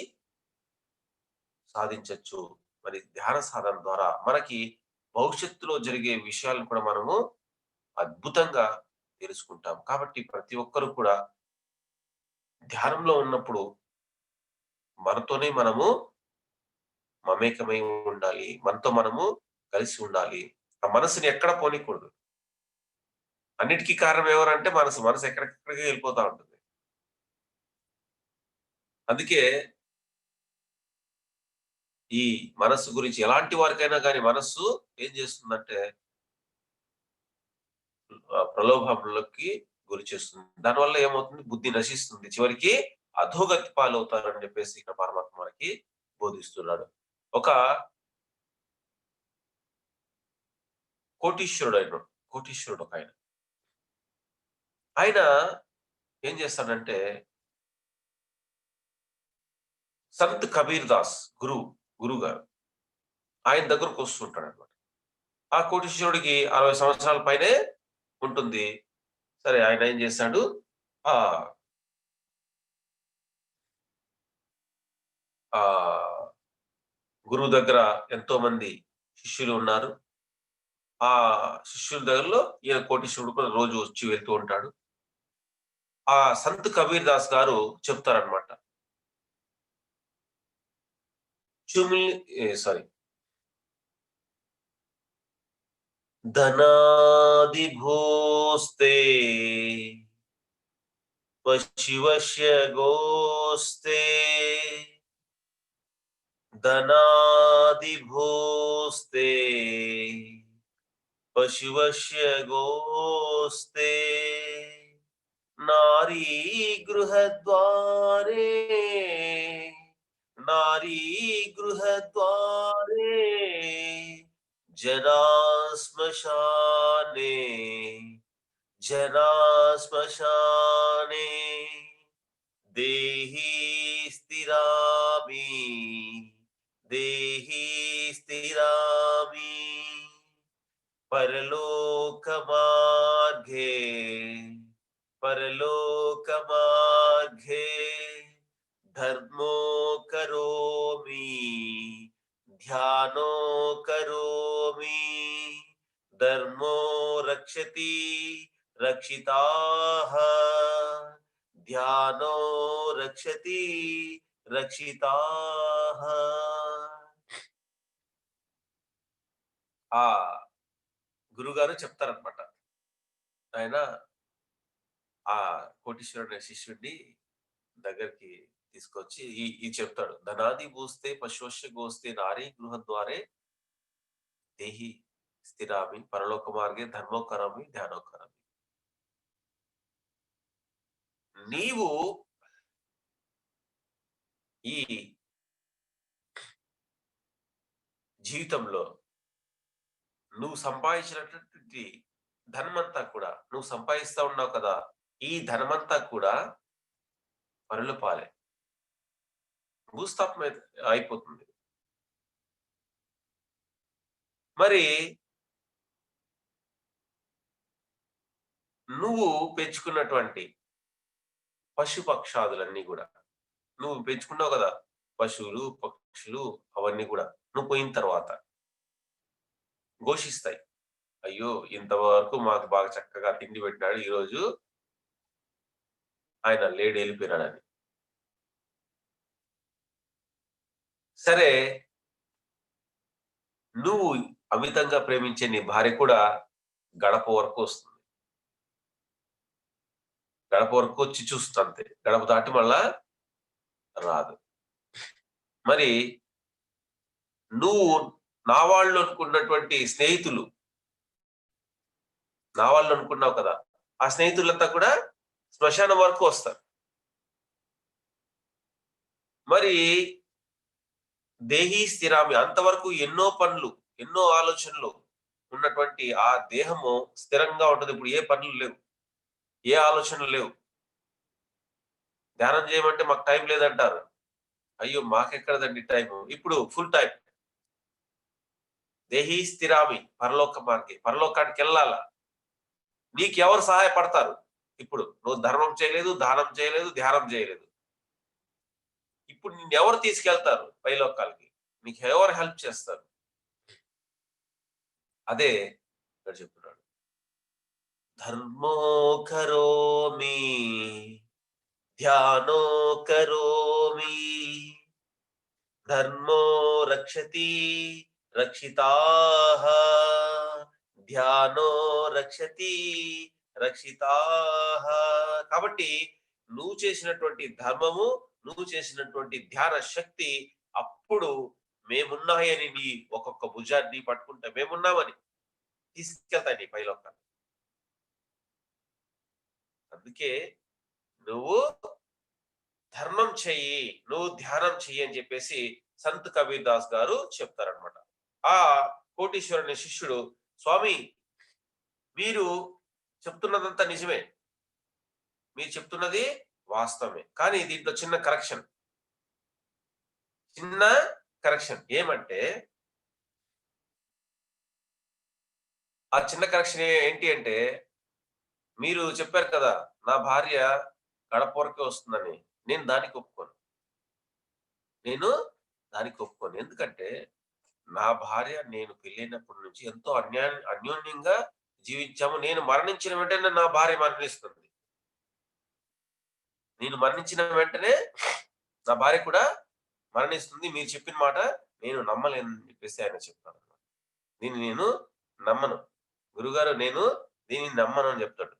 సాధించొచ్చు. మరి ధ్యాన సాధన ద్వారా మనకి భవిష్యత్తులో జరిగే విషయాలను కూడా మనము అద్భుతంగా తెలుసుకుంటాం. కాబట్టి ప్రతి ఒక్కరు కూడా ధ్యానంలో ఉన్నప్పుడు మనతోనే మనము మమేకమై ఉండాలి. మనతో మనము కలిసి ఉండాలి. ఆ మనసుని ఎక్కడ పోనీకూడదు. అన్నిటికి కారణం ఎవరంటే మనసు. మనసు ఎక్కడికెక్కడికో ఎళ్ళిపోతా ఉంటుంది. అందుకే ఈ మనస్సు గురించి ఎలాంటి వారికైనా గాని మనస్సు ఏం చేస్తుందంటే ప్రలోభములకి గురి చేస్తుంది. దానివల్ల ఏమవుతుంది? బుద్ధి నశిస్తుంది. చివరికి అధోగతి పాలవుతారని చెప్పేసి ఇక్కడ పరమాత్మ మనకి బోధిస్తున్నాడు. ఒక కోటీశ్వరుడు ఒక ఆయన. ఆయన ఏం చేస్తాడంటే సంత్ కబీర్ దాస్ గురువు గారు ఆయన దగ్గరకు వస్తుంటాడు అనమాట. ఆ కోటీశ్వరుడికి 60 సంవత్సరాల పైనే ఉంటుంది. సరే ఆయన ఏం చేశాడు, ఆ ఆ గురువు దగ్గర ఎంతో మంది శిష్యులు ఉన్నారు. ఆ శిష్యుల దగ్గరలో ఈయన కోటీశ్వరుడు కూడా రోజు వచ్చి వెళ్తూ ఉంటాడు. ఆ సంత్ కబీర్ దాస్ గారు చెప్తారనమాట. సారీ, ధనాదిభూస్తే పశివస్య గోస్తే ధనాదిభూస్తే పశువస్య గోస్తే నారీ గృహద్వారే జనా శ్మశానే దేహి స్థిరామి పరలోక మార్గే ధర్మో కరోమి ధ్యానో కరోమి ధర్మో రక్షతి రక్షితాః ధ్యానో రక్షతి రక్షితాః. ఆ గురుగారు చెప్తారనమాట. ఆయన ఆ కోటీశ్వరుడు శిష్యుడిని దగ్గరికి తీసుకొచ్చి ఈ చెప్తాడు. ధనాది భూస్తే పశువస్య గోస్తే నారీ గృహద్వారే దేహి స్థిరామి పరలోక మార్గే ధర్మోకరామి ధ్యానోకరామి. నీవు ఈ జీవితంలో నువ్వు సంపాదించినటువంటి ధనమంతా కూడా నువ్వు సంపాదిస్తా ఉన్నావు కదా, ఈ ధనమంతా కూడా పరుల పాలే, భూస్థాపన అయిపోతుంది. మరి నువ్వు పెంచుకున్నటువంటి పశుపక్షాదులన్నీ కూడా నువ్వు పెంచుకున్నావు కదా, పశువులు పక్షులు అవన్నీ కూడా నువ్వు పోయిన తర్వాత ఘోషిస్తాయి. అయ్యో, ఇంతవరకు మాకు బాగా చక్కగా తిండి పెట్టినాడు, ఈరోజు ఆయన లేడు, వెళ్ళిపోయినాడని. సరే, నువ్వు అమితంగా ప్రేమించే నీ భార్య కూడా గడప వరకు వస్తుంది. గడప వరకు వచ్చి చూస్తుంది అంతే, గడప దాటి మళ్ళా రాదు. మరి నువ్వు నా వాళ్ళు అనుకున్నటువంటి స్నేహితులు, నా వాళ్ళు అనుకున్నావు కదా, ఆ స్నేహితులంతా కూడా శ్మశానం వరకు వస్తారు. మరి దేహీ స్థిరామి, అంతవరకు ఎన్నో పనులు ఎన్నో ఆలోచనలు ఉన్నటువంటి ఆ దేహము స్థిరంగా ఉంటుంది. ఇప్పుడు ఏ పనులు లేవు, ఏ ఆలోచనలు లేవు. ధ్యానం చేయమంటే మాకు టైం లేదంటారు. అయ్యో, మాకెక్కడదండి టైం, ఇప్పుడు ఫుల్ టైం. దేహీ స్థిరామి పరలోక మార్గే, పరలోకానికి వెళ్ళాల. నీకెవరు సహాయపడతారు? ఇప్పుడు నువ్వు ధర్మం చేయలేదు, దానం చేయలేదు, ధ్యానం చేయలేదు. ఇప్పుడు నిన్నెవరు తీసుకెళ్తారు పైలోకాలకి? నీకు ఎవరు హెల్ప్ చేస్తారు? అదే ఇక్కడ చెప్తున్నాడు. ధర్మో కరోమి ధ్యానో కరోమి ధర్మో రక్షతి రక్షితాః ధ్యానో రక్షతి రక్షితాః. కాబట్టి నువ్వు చేసినటువంటి ధర్మము, నువ్వు చేసినటువంటి ధ్యాన శక్తి అప్పుడు మేమున్నాయని నీ ఒక్కొక్క భుజాన్ని పట్టుకుంటే మేమున్నామని తీసుకెళ్తాయి నీ పైలోకాన్ని. అందుకే నువ్వు ధర్మం చెయ్యి, నువ్వు ధ్యానం చెయ్యి అని చెప్పేసి సంత్ కబీర్ దాస్ గారు చెప్తారనమాట. ఆ కోటీశ్వరుని శిష్యుడు, స్వామి మీరు చెప్తున్నదంతా నిజమే. మీరు చెప్తున్నది వాస్తవమే. కానీ దీంట్లో చిన్న కరెక్షన్. చిన్న కరెక్షన్. ఏమంటే, ఆ చిన్న కరెక్షన్ ఏంటి అంటే, మీరు చెప్పారు కదా! నా భార్య గడప వరకే వస్తుందని. నేను దానికి ఒప్పుకోను. నేను దానికి ఒప్పుకోను. ఎందుకంటే, నా భార్య నేను పెళ్ళైనప్పటి నుంచి ఎంతో అన్యోన్యంగా జీవించాము. నేను మరణించిన వెంటనే నా భార్య మరణిస్తుంది. నేను మరణించిన వెంటనే నా భార్య కూడా మరణిస్తుంది. మీరు చెప్పిన మాట నేను నమ్మలేనని చెప్పేసి ఆయన చెప్తాడన్నమాట. దీన్ని నేను నమ్మను. గురుగారు నేను దీన్ని నమ్మను అని చెప్తాడు.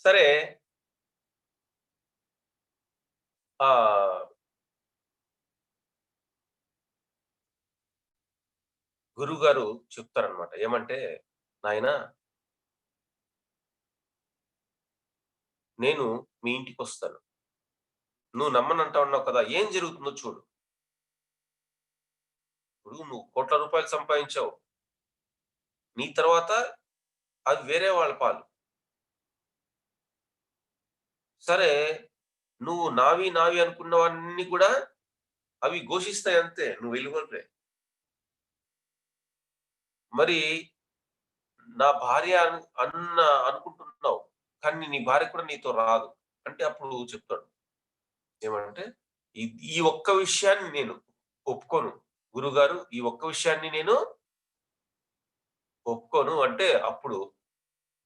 సరే ఆహ్, గురువుగారు చెప్తారన్నమాట. ఏమంటే, "నాయనా నేను మీ ఇంటికొస్తాను. నువ్వు నమ్మనంటా ఉన్నావు కదా! ఏం జరుగుతుందో చూడు. ఇప్పుడు నువ్వు కోట్ల రూపాయలు సంపాదించావు. నీ తర్వాత అది వేరే వాళ్ళ పాలు. సరే నువ్వు నావి, నావి అనుకున్నవన్నీ కూడా అవి ఘోషిస్తాయి అంతే. నువ్వు వెళ్ళిపోతే. మరి నా భార్య అనుకుంటున్నావు. కానీ నీ భార్య కూడా నీతో రాదు." అంటే అప్పుడు చెప్తాడు. ఏమంటే, "ఈ ఈ ఒక్క విషయాన్ని నేను ఒప్పుకోను. గురువుగారు ఈ ఒక్క విషయాన్ని నేను ఒప్పుకోను." అంటే అప్పుడు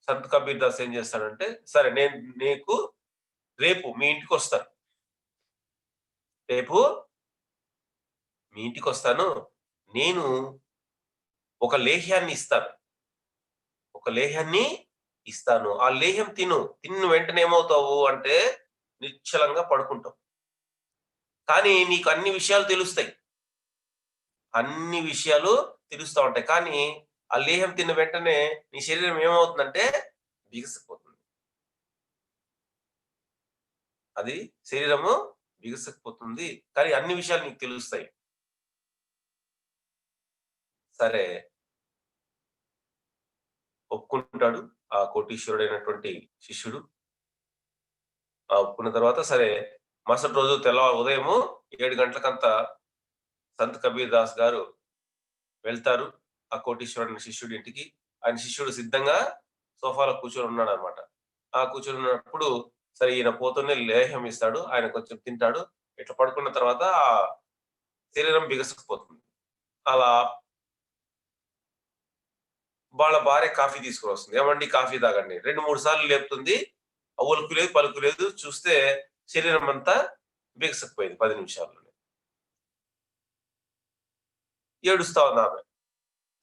సంత్ కబీర్ దాస్ ఏం చేస్తాడంటే, "సరే నేను నీకు రేపు మీ ఇంటికొస్తాను. రేపు మీ ఇంటికొస్తాను. నేను ఒక లేహ్యాన్ని ఇస్తాను. ఒక లేహ్యాన్ని ఇస్తాను. ఆ లేహ్యం తిను. తిన్న వెంటనే ఏమవుతావు అంటే నిశ్చలంగా పడుకుంటావు. కానీ నీకు అన్ని విషయాలు తెలుస్తాయి. అన్ని విషయాలు తెలుస్తా ఉంటాయి. కానీ ఆ లేహ్యం తిన్న వెంటనే నీ శరీరం ఏమవుతుందంటే బిగుసుకుపోతుంది. అది శరీరము బిగుసుకుపోతుంది. కానీ అన్ని విషయాలు నీకు తెలుస్తాయి." సరే ఒప్పుకుంటాడు. ఆ కోటీశ్వరుడైనటువంటి శిష్యుడు. ఒప్పుకున్న తర్వాత సరే మరుసటి రోజు ఉదయము 7 గంటలకంతా సంత్ కబీర్ దాస్ గారు వెళ్తారు. ఆ కోటీశ్వరుని శిష్యుడి ఇంటికి. ఆయన శిష్యుడు సిద్ధంగా సోఫాలో కూర్చొని ఉన్నాడనమాట. ఆ కూర్చొనున్నప్పుడు సరే ఈయన పోతూనే లేహ్యం ఇస్తాడు. ఆయన కొంచెం తింటాడు. ఇట్లా పడుకున్న తర్వాత ఆ శరీరం బిగసుకుపోతుంది. అలా వాళ్ళ భార్య కాఫీ తీసుకొనొస్తుంది. "ఏవండీ కాఫీ తాగండి." 2, 3 సార్లు లేపుతుంది. ఉలుకు లేదు, పలుకు లేదు. చూస్తే శరీరం అంతా బిగసుకుపోయింది 10 నిమిషాల్లోనే. ఏడుస్తా ఉందామె.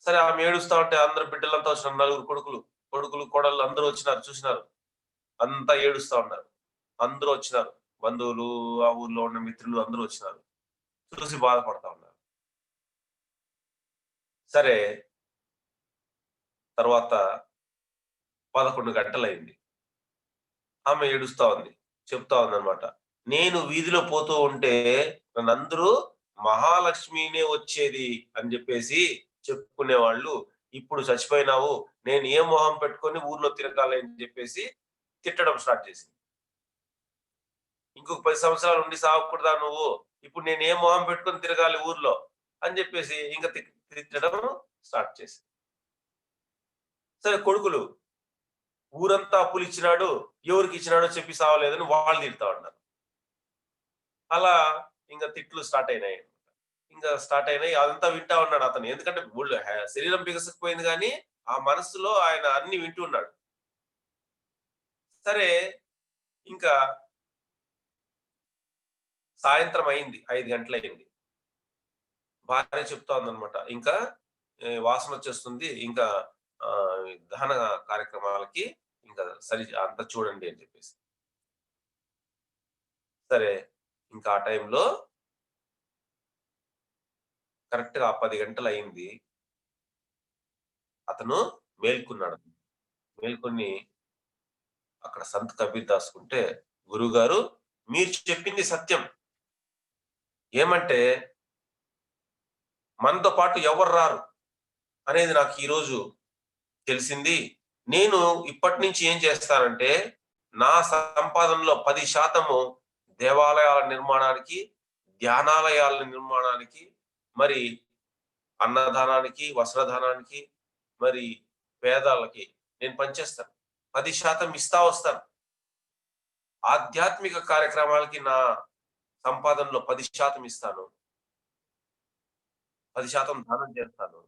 సరే ఆమె ఏడుస్తా ఉంటే అందరు బిడ్డలంతా వచ్చినారు. నలుగురు కొడుకులు. కొడుకులు, కోడళ్ళు అందరూ వచ్చినారు చూసినారు. అంతా ఏడుస్తా ఉన్నారు. అందరూ వచ్చినారు. బంధువులు, ఆ ఊర్లో ఉన్న మిత్రులు అందరూ వచ్చినారు. చూసి బాధపడతా ఉన్నారు. సరే తర్వాత 11 గంటలయింది. ఆమె ఏడుస్తా ఉంది. చెప్తా ఉందనమాట. "నేను వీధిలో పోతూ ఉంటే నన్నందరూ మహాలక్ష్మినే వచ్చేది" అని జెప్పేసి చెప్పుకునేవాళ్ళు. ఇప్పుడు చచ్చిపోయినావు. నేను ఏ మొహం పెట్టుకొని ఊర్లో తిరగాలి అని జెప్పేసి తిట్టడం స్టార్ట్ చేసింది. "ఇంకొక 10 సంవత్సరాలు ఉండి సావకూడదా నువ్వు? ఇప్పుడు నేను ఏ మొహం పెట్టుకొని తిరగాలి ఊర్లో" అని జెప్పేసి ఇంక తిట్టడం స్టార్ట్ చేసింది. సరే కొడుకులు ఊరంతా అప్పులిచ్చినాడు. ఎవరికిచ్చినాడో చెప్పి సావలేదని వాళ్ళు తిడతా ఉన్నారు. అలా ఇంక తిట్లు స్టార్ట్ అయినాయి. ఇంక స్టార్ట్ అయినాయి. అదంతా వింటా ఉన్నాడు అతను. ఎందుకంటే శరీరం బిగసుకుపోయింది గానీ, ఆ మనస్సులో ఆయన అన్ని వింటూ ఉన్నాడు. సరే ఇంకా సాయంత్రం అయింది. 5 గంటలయింది. భార్య చెప్తా ఉందనమాట. ఇంకా వాసనొచ్చేస్తుంది. ఇంకా దహన కార్యక్రమాలకి ఇంకా అంతా చూడండి అని చెప్పేసి. సరే, ఇంకా ఆ టైంలో కరెక్ట్‌గా 10 గంటలయింది. అతను మేల్కున్నాడు. మేల్కొని అక్కడ సంత్ కబీర్ దాసుకుంటే, "గురువుగారు, మీరు చెప్పింది సత్యం. ఏమంటే మనతో పాటు ఎవరు రారు అనేది నాకు ఈరోజు తెలిసింది. నేను ఇప్పటినుంచి ఏం చేస్తానంటే, నా సంపాదనలో 10% దేవాలయాల నిర్మాణానికి, ధ్యానాలయాల నిర్మాణానికి, మరి అన్నదానానికి, వస్త్రదానానికి, మరి పేదలకి నేను పంచేస్తాను. 10% ఇస్తా వస్తాను. ఆధ్యాత్మిక కార్యక్రమాలకి నా సంపాదనలో 10% ఇస్తాను. 10% దానం చేస్తాను.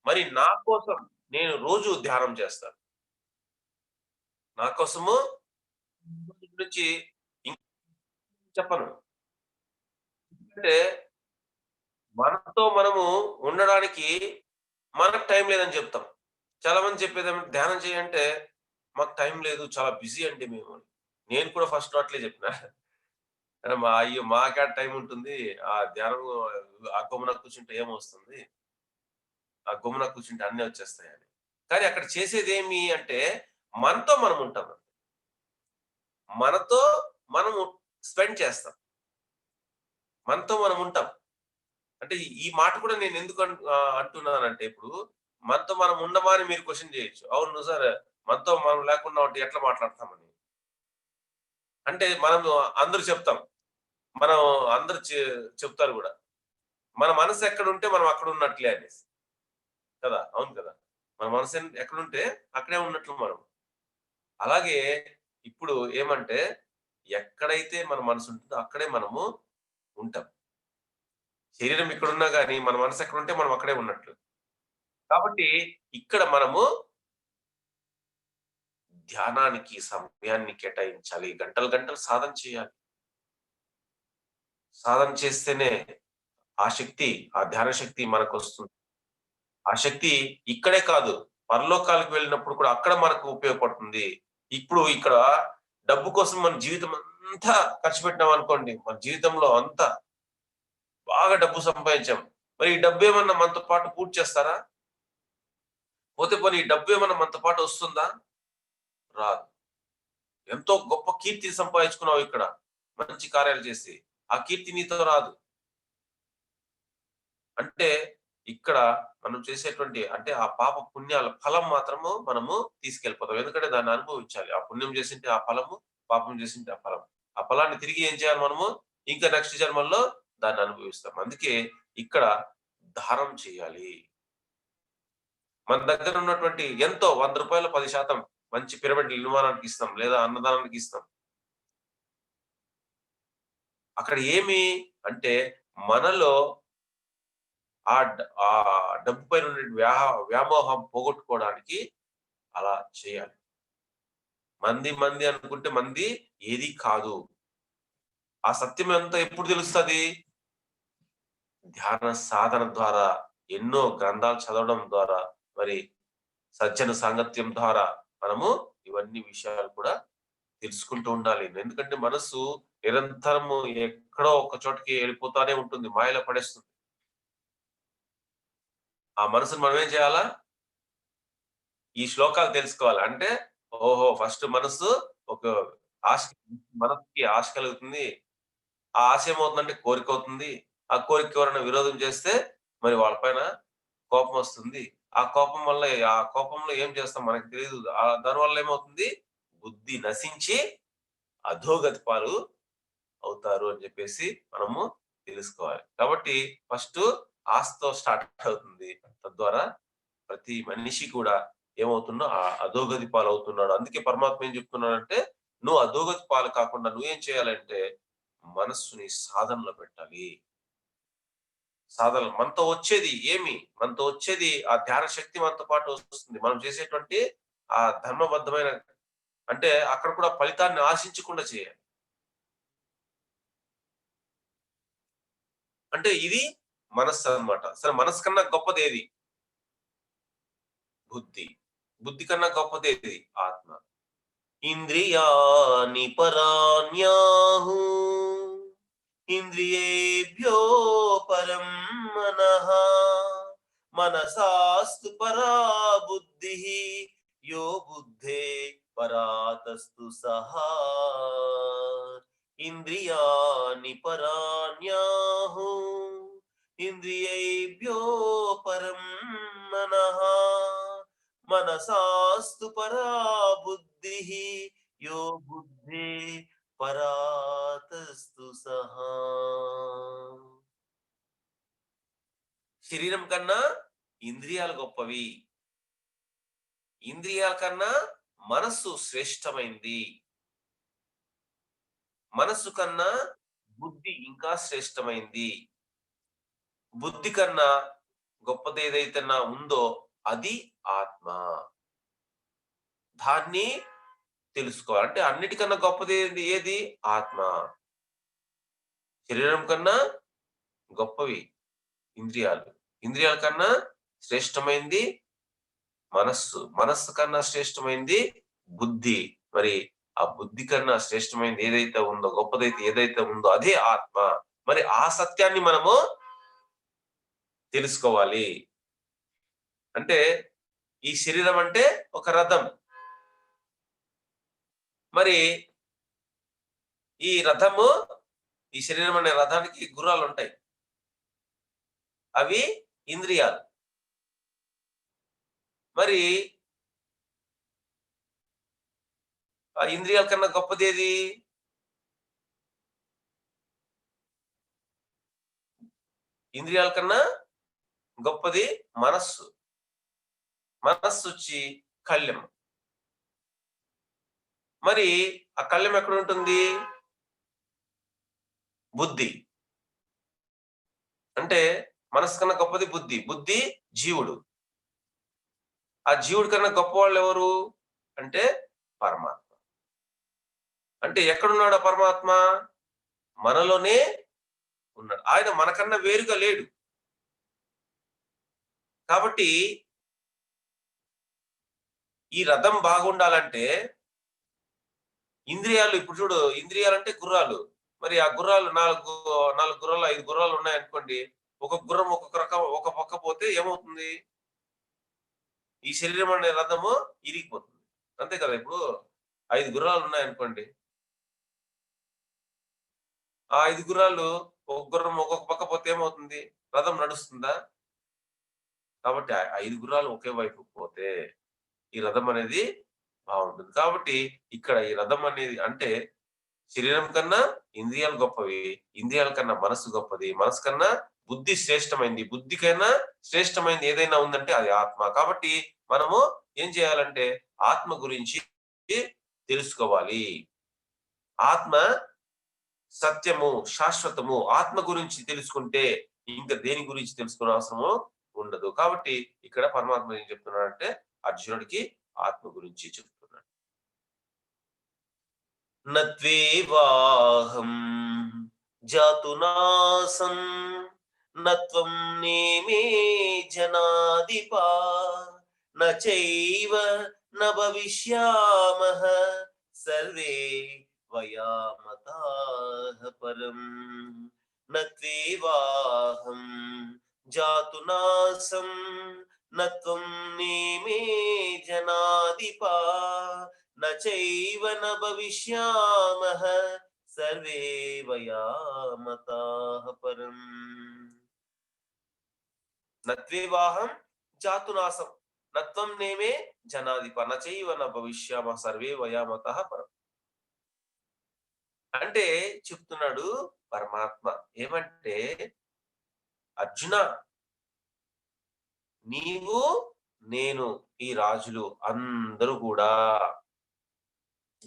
మరి నా కోసం నేను రోజు ధ్యానం చేస్తాను. నా కోసము నుంచి ఇంక చెప్పను. ఎందుకంటే మనతో మనము ఉండడానికి మనకు టైం లేదని చెప్తాం. చాలా మంది చెప్పేదేమంటే ధ్యానం చేయంటే, మాకు టైం లేదు. చాలా బిజీ అండి మేము అని. నేను కూడా ఫస్ట్‌లో అట్లే చెప్పినా. అయ్యో! మాకేడ టైం ఉంటుంది. ఆ ధ్యానం ఆ గమ్మున కూర్చుంటే ఏమొస్తుంది? ఆ గమ్మున కూర్చుంటే అన్నీ వచ్చేస్తాయని. కానీ అక్కడ చేసేదేమి అంటే, మనతో మనం ఉంటాం. మనతో మనము స్పెండ్ చేస్తాం. మనతో మనం ఉంటాం. అంటే ఈ మాట కూడా నేనెందుకు అంటున్నానంటే ఇప్పుడు మనతో మనం ఉండమా అని మీరు క్వెషన్ చేయొచ్చు. అవును సార్, మనతో మనం లేకుండా ఉంటే ఎట్లా మాట్లాడతామని. అంటే మనము అందరూ చెప్తాం. మనం అందరూ చెప్తారు గూడా. మన మనసు ఎక్కడుంటే మనం అక్కడ ఉన్నట్లే అనేసి. కదా! అవును కదా! మన మనసు ఎక్కడుంటే అక్కడే ఉన్నట్లు మనం. అలాగే ఇప్పుడు ఏమంటే ఎక్కడైతే మన మనసు ఉంటుందో అక్కడే మనము ఉంటాం. శరీరం ఇక్కడున్నా గాని మన మనసు ఎక్కడుంటే మనం అక్కడే ఉన్నట్లు. కాబట్టి ఇక్కడ మనము ధ్యానానికి సమయాన్ని కేటాయించాలి. గంటలు గంటలు సాధన చేయాలి. సాధన చేస్తేనే ఆ శక్తి, ఆ ధ్యాన శక్తి మనకొస్తుంది. ఆ శక్తి ఇక్కడే కాదు, పరలోకాలకు వెళ్ళినప్పుడు కూడా అక్కడ మనకు ఉపయోగపడుతుంది. ఇప్పుడు ఇక్కడ డబ్బు కోసం మన జీవితం అంతా ఖర్చు పెట్టామనుకోండి. మన జీవితంలో అంతా బాగా డబ్బు సంపాదించాం. మరి ఈ డబ్బేమన్నా మనతో పాటు పూడ్చేస్తారా? పోతే పోనీ ఈ డబ్బేమన్నా మనతో పాటు వస్తుందా? రాదు. ఎంతో గొప్ప కీర్తి సంపాదించుకున్నావు ఇక్కడ. మంచి కార్యాలు చేసి. ఆ కీర్తి నీతో రాదు. అంటే ఇక్కడ మనం చేసేటువంటి అంటే ఆ పాప పుణ్యాల ఫలం మాత్రము మనము తీసుకెళ్ళిపోతాం. ఎందుకంటే దాన్ని అనుభవించాలి. ఆ పుణ్యం చేసింటే ఆ ఫలము, పాపం చేసింటే ఆ ఫలం. ఆ ఫలాన్ని తిరిగి ఏం చేయాలి మనము? ఇంకా నెక్స్ట్ జన్మల్లో దాన్ని అనుభవిస్తాం. అందుకే ఇక్కడ దానం చేయాలి. మన దగ్గర ఉన్నటువంటి ఎంతో రూ. 100 10% మంచి పిరమిడ్ నిర్మాణానికి ఇస్తాం. లేదా అన్నదానానికి ఇస్తాం. అక్కడ ఏమి అంటే మనలో ఆ డబ్బు పైన ఉండే వ్యామోహం పోగొట్టుకోవడానికి అలా చేయాలి. మంది మంది అనుకుంటే మంది ఏది కాదు. ఆ సత్యం ఎంత ఎప్పుడు తెలుస్తది? ధ్యాన సాధన ద్వారా, ఎన్నో గ్రంథాలు చదవడం ద్వారా, మరి సజ్జన సాంగత్యం ద్వారా మనము ఇవన్నీ విషయాలు కూడా తెలుసుకుంటూ ఉండాలి. ఎందుకంటే మనసు నిరంతరము ఎక్కడో ఒక చోటకి వెళ్ళిపోతానే ఉంటుంది. మాయలో పడేస్తుంది. ఆ మనసుని మనం ఏం చేయాలా? ఈ శ్లోకాలు తెలుసుకోవాలి. అంటే ఓహో! ఫస్ట్ మనసు ఒక ఆశ మనసుకి ఆశ కలుగుతుంది. ఆ ఆశ ఏమవుతుందంటే కోరికవుతుంది. ఆ కోరికకి ఎవరైనా విరోధం చేస్తే మరి వాళ్ళ పైన కోపమొస్తుంది. ఆ కోపం వల్ల ఆ కోపంలో ఏం చేస్తాం మనకు తెలీదు. దానివల్ల ఏమవుతుంది? బుద్ధి నశించి అధోగతి పాలు అవుతారు అని చెప్పేసి మనము తెలుసుకోవాలి. కాబట్టి ఫస్టు ఆశతో స్టార్ట్ అవుతుంది. తద్వారా ప్రతి మనిషి కూడా ఏమవుతున్నా అధోగతి పాలవుతున్నాడు. అందుకే పరమాత్మ ఏం చెప్తున్నాడంటే, నువ్వు అధోగతి పాలు కాకుండా నువ్వేం చేయాలంటే, మనస్సుని సాధనలో పెట్టాలి. సాధన మనతో వచ్చేది ఏమి? మనతో వచ్చేది ఆ ధ్యాన శక్తి మనతో పాటు వస్తుంది. మనం చేసేటువంటి ఆ ధర్మబద్ధమైన అంటే అక్కడ కూడా ఫలితాన్ని ఆశించకుండా చేయాలి. అంటే ఇది మనస్సనమాట. సరే మనసు కన్నా గొప్పదేది? బుద్ధి. బుద్ధి కన్నా గొప్పదేది? ఆత్మ. ఇంద్రియాణి పరాణ్యాహు ఇంద్రియేభ్యో పరం మనః మనసాస్తు పరా బుద్ధి యో బుద్ధే పరాతస్తు సహా ఇంద్రియాణి పరాణ్యాహు ఇంద్రియేభ్యో పరం మనః మనసాస్తు పరా బుద్ధి యో బుద్ధే పరాతస్తు సహా. శరీరం కన్నా ఇంద్రియాలు గొప్పవి, ఇంద్రియాల కన్నా మనస్సు శ్రేష్టమైంది, మనస్సు కన్నా బుద్ధి ఇంకా శ్రేష్టమైంది, బుద్ధి కన్నా గొప్పది ఏదైతే ఉందో అది ఆత్మ. దాన్ని తెలుసుకోవాలి. అంటే అన్నిటికన్నా గొప్పది ఏది? ఆత్మ. శరీరం కన్నా గొప్పవి ఇంద్రియాలు, ఇంద్రియాల కన్నా శ్రేష్టమైంది మనస్సు, మనస్సు కన్నా శ్రేష్టమైంది బుద్ధి. మరి ఆ బుద్ధి కన్నా శ్రేష్టమైనది ఏదైతే ఉందో, గొప్పదైతే ఏదైతే ఉందో అదే ఆత్మ. మరి ఆ సత్యాన్ని మనము తెలుసుకోవాలి. అంటే ఈ శరీరం అంటే ఒక రథం. మరి ఈ రథము, ఈ శరీరం అనే రథానికి గుర్రాలు ఉంటాయి, అవి ఇంద్రియాలు. మరి ఆ ఇంద్రియాల కన్నా గొప్పది ఏది? ఇంద్రియాల కన్నా గొప్పది మనస్సు. మనస్సు వచ్చి కళ్ళెం. మరి ఆ కళ్ళెం ఎక్కడ ఉంటుంది? బుద్ధి. అంటే మనస్సు కన్నా గొప్పది బుద్ధి. బుద్ధి జీవుడు. ఆ జీవుడి కన్నా గొప్ప వాళ్ళు ఎవరు అంటే పరమాత్మ. అంటే ఎక్కడున్నాడు ఆ పరమాత్మ? మనలోనే ఉన్నాడు. ఆయన మనకన్నా వేరుగా లేడు. కాబట్టి ఈ రథం బాగుండాలంటే ఇంద్రియాలు, ఇప్పుడు చూడు, ఇంద్రియాలంటే గుర్రాలు. మరి ఆ గుర్రాలు నాలుగు గుర్రాలు, 5 గుర్రాలు ఉన్నాయనుకోండి, ఒక గుర్రం ఒక్కొక్క రకం ఒక పక్క పోతే ఏమవుతుంది? ఈ శరీరం అనే రథము ఇరిగిపోతుంది. అంతే కదా! ఇప్పుడు 5 గుర్రాలు ఉన్నాయనుకోండి, ఆ 5 గుర్రాలు ఒక గుర్రం ఒక్కొక్క పక్క పోతే ఏమవుతుంది? రథం నడుస్తుందా? కాబట్టి 5 గుర్రాలు ఒకే వైపు పోతే ఈ రథం అనేది బాగుంటుంది. కాబట్టి ఇక్కడ ఈ రథం అనేది అంటే శరీరం కన్నా ఇంద్రియాలు గొప్పవి, ఇంద్రియాల కన్నా మనసు గొప్పది, మనసు కన్నా బుద్ధి శ్రేష్టమైంది, బుద్ధి కన్నా శ్రేష్టమైంది ఏదైనా ఉందంటే అది ఆత్మ. కాబట్టి మనము ఏం చేయాలంటే ఆత్మ గురించి తెలుసుకోవాలి. ఆత్మ సత్యము, శాశ్వతము. ఆత్మ గురించి తెలుసుకుంటే ఇంకా దేని గురించి తెలుసుకునే అవసరము ఉండదు. కాబట్టి ఇక్కడ పరమాత్మ ఏం చెప్తున్నాడంటే అర్జునుడికి ఆత్మ గురించి చెప్తున్నాడు. నత్వేవాహం జాతునాసం నత్వం నేమే జనాదిపా నచైవ న భవిష్యామః సర్వే వయామతాః పరం. నత్వేవాహం జాతునాసం నత్వం నేమే జనాదిపా నచైవ న భవిష్యామః సర్వే వయామతాః పరం. నత్వేవాహం జాతునాసం నత్వం నేమే జనాధిప నచైవ న భవిష్యామః సర్వే వయామతాః పరం. అంటే చెప్తున్నాడు పరమాత్మ ఏమంటే, అర్జున, నీవు నేను ఈ రాజులు అందరూ కూడా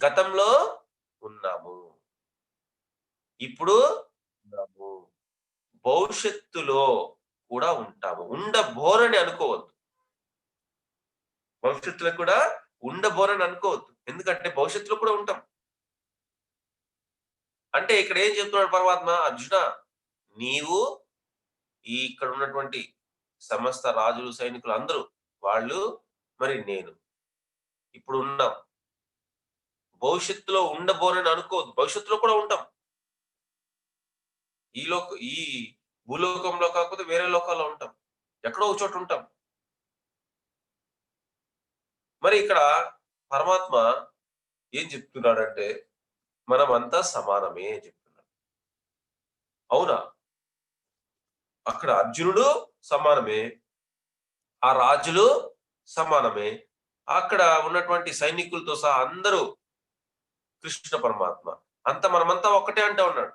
గతంలో ఉన్నాము, ఇప్పుడు ఉన్నాము, భవిష్యత్తులో కూడా ఉంటాము. ఉండబోరని అనుకోవద్దు, భవిష్యత్తులో కూడా ఉండబోరని అనుకోవద్దు. ఎందుకంటే భవిష్యత్తులో కూడా ఉంటాం. అంటే ఇక్కడ ఏం చెప్తున్నాడు పరమాత్మ? అర్జున, నీవు ఈ ఇక్కడ ఉన్నటువంటి సమస్త రాజులు, సైనికులు అందరూ వాళ్ళు, మరి నేను ఇప్పుడు ఉన్నాం. భవిష్యత్తులో ఉండబోనని అనుకోవద్దు, భవిష్యత్తులో కూడా ఉంటాం. ఈ భూలోకంలో కాకపోతే వేరే లోకాల్లో ఉంటాం. ఎక్కడో ఒక చోట ఉంటాం. మరి ఇక్కడ పరమాత్మ ఏం చెప్తున్నాడంటే, మనమంతా సమానమే అని చెప్తున్నాడు. అవునా? అక్కడ అర్జునుడు సమానమే. ఆ రాజులు సమానమే. అక్కడ ఉన్నటువంటి సైనికులతో సహా అందరూ కృష్ణ పరమాత్మ. మనమంతా ఒక్కటే అంటా ఉన్నాడు.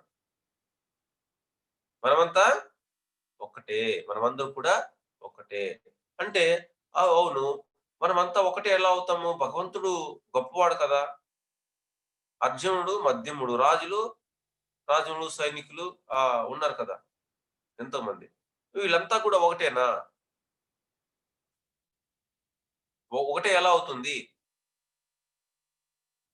మనమంతా ఒక్కటే. మనమందరం కూడా ఒక్కటే. అంటే అవును. మనమంతా ఒకటే ఎలా అవుతాము? భగవంతుడు గొప్పవాడు కదా! అర్జునుడు మధ్యముడు. రాజులు, సైనికులు ఉన్నారు కదా! ఎంతోమంది. వీళ్ళంతా కూడా ఒకటేనా? ఒకటే ఎలా అవుతుంది?